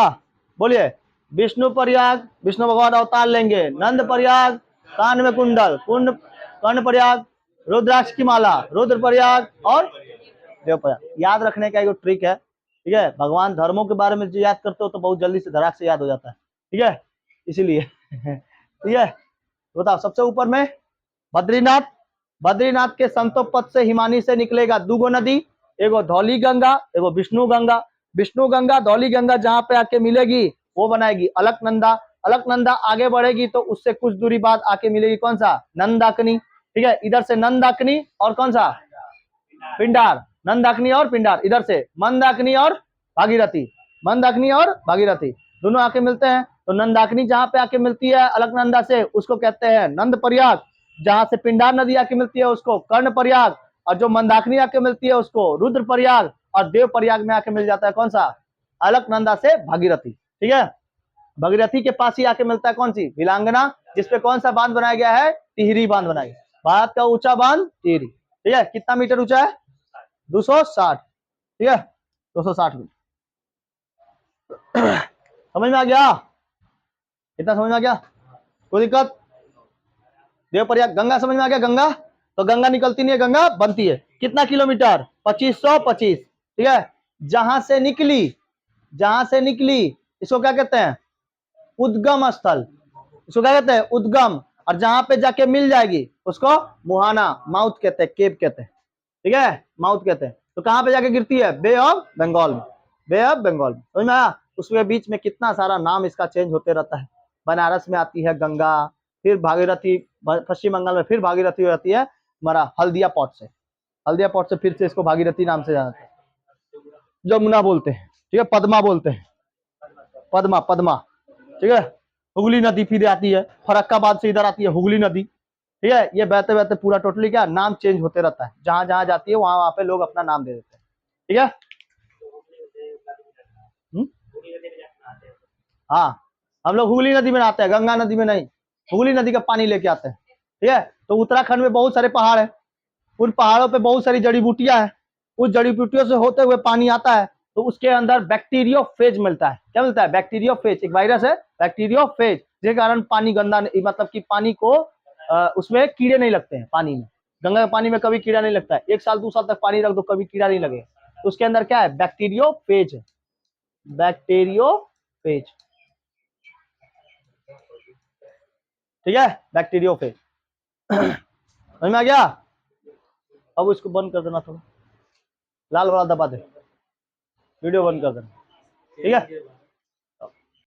बोलिए, विष्णु प्रयाग, विष्णु भगवान अवतार लेंगे, नंद प्रयाग कान में कुंडल, कुंड कर्ण प्रयाग रुद्राक्ष की माला, रुद्र प्रयाग और देव प्रयाग। याद रखने का एक ट्रिक है, ठीक है, भगवान धर्मों के बारे में जो याद करते हो तो बहुत जल्दी से धड़ाक से याद हो जाता है, ठीक है, इसीलिए ठीक है। बताओ सबसे ऊपर में बद्रीनाथ, बद्रीनाथ के संतोपद से हिमानी से निकलेगा 2 गो नदी, एगो धौली गंगा एगो विष्णु गंगा, विष्णु गंगा धौली गंगा जहां पे आके मिलेगी वो बनाएगी अलकनंदा, अलकनंदा आगे बढ़ेगी तो उससे कुछ दूरी बाद आके मिलेगी कौन सा, नंदाकिनी, ठीक है, इधर से नंदाकिनी और कौन सा, पिंडार, नंदाकिनी और पिंडार, इधर से मंदाकिनी और भागीरथी, मंदाकिनी और भागीरथी दोनों आके मिलते हैं। तो नंदाकिनी जहां पे आके मिलती है अलकनंदा से उसको कहते हैं नंद प्रयाग, जहां से पिंडार नदी आके मिलती है उसको कर्ण प्रयाग, और जो मंदाकिनी आके मिलती है उसको रुद्र प्रयाग, और देव प्रयाग में आके मिल जाता है कौन सा, अलकनंदा से भागीरथी, ठीक है। भागीरथी के पास ही आके मिलता है कौन सी, विलांगना, जिसपे कौन सा बांध बनाया गया है, टिहरी बांध बनाया गया, भारत का ऊंचा बांध टिहरी, ठीक है। कितना मीटर ऊंचा है, 260, ठीक है, 260 मीटर। समझ में आ गया, इतना समझ में आ गया, कोई दिक्कत? देव प्रयाग, गंगा समझ में आ गया, गंगा, तो गंगा निकलती नहीं है, गंगा बनती है, कितना किलोमीटर, 2525, ठीक है। जहां से निकली, जहां से निकली इसको क्या कहते हैं, उद्गम स्थल, इसको क्या कहते हैं, उद्गम, और जहां पे जाके मिल जाएगी उसको मुहाना, माउथ कहते हैं, केप कहते हैं, ठीक है, माउथ कहते हैं। तो कहां पे जाके गिरती है, बे ऑफ बंगाल में, बे ऑफ बंगाल में, समझ में आया। उसके बीच में कितना सारा नाम इसका चेंज होते रहता है, बनारस में आती है गंगा, फिर भागीरथी, पश्चिम बंगाल में फिर भागीरथी हो जाती है हमारा हल्दिया पॉट से, हल्दिया पॉट से फिर से इसको भागीरथी नाम से जाना है, जमुना बोलते हैं, ठीक है, पद्मा बोलते हैं, पद्मा, पद्मा, ठीक है। हुगली नदी फिर आती है, फरक्काबाद से इधर आती है हुगली नदी, ठीक है। ये बहते बहते पूरा टोटली क्या नाम चेंज होते रहता है, जहां जहां जाती है वहां वहां पे लोग अपना नाम दे देते हैं, ठीक है। हाँ हम लोग हुगली नदी में नहाते हैं, गंगा नदी में नहीं, हुगली नदी का पानी लेके आते हैं, ठीक है। तो उत्तराखंड में बहुत सारे पहाड़ है, उन पहाड़ों पे बहुत सारी जड़ी बूटियां हैं, उस जड़ी बूटियों से होते हुए पानी आता है, तो उसके अंदर बैक्टीरियोफेज मिलता है, क्या मिलता है, बैक्टीरियोफेज, एक वायरस है बैक्टीरियोफेज, जिसके कारण पानी गंदा, मतलब कि पानी को उसमें कीड़े नहीं लगते हैं, पानी में, गंगा के पानी में कभी कीड़ा नहीं लगता है, 1 साल 2 साल तक पानी रख दो कभी कीड़ा नहीं लगे, तो उसके अंदर क्या है, बैक्टीरियोफेज है, बैक्टीरियोफेज, ठीक है, बैक्टीरियोफेज। समझ में आ गया? अब इसको बंद कर देना, थोड़ा लाल वाला दबा दे, वीडियो बंद कर देना, ठीक है।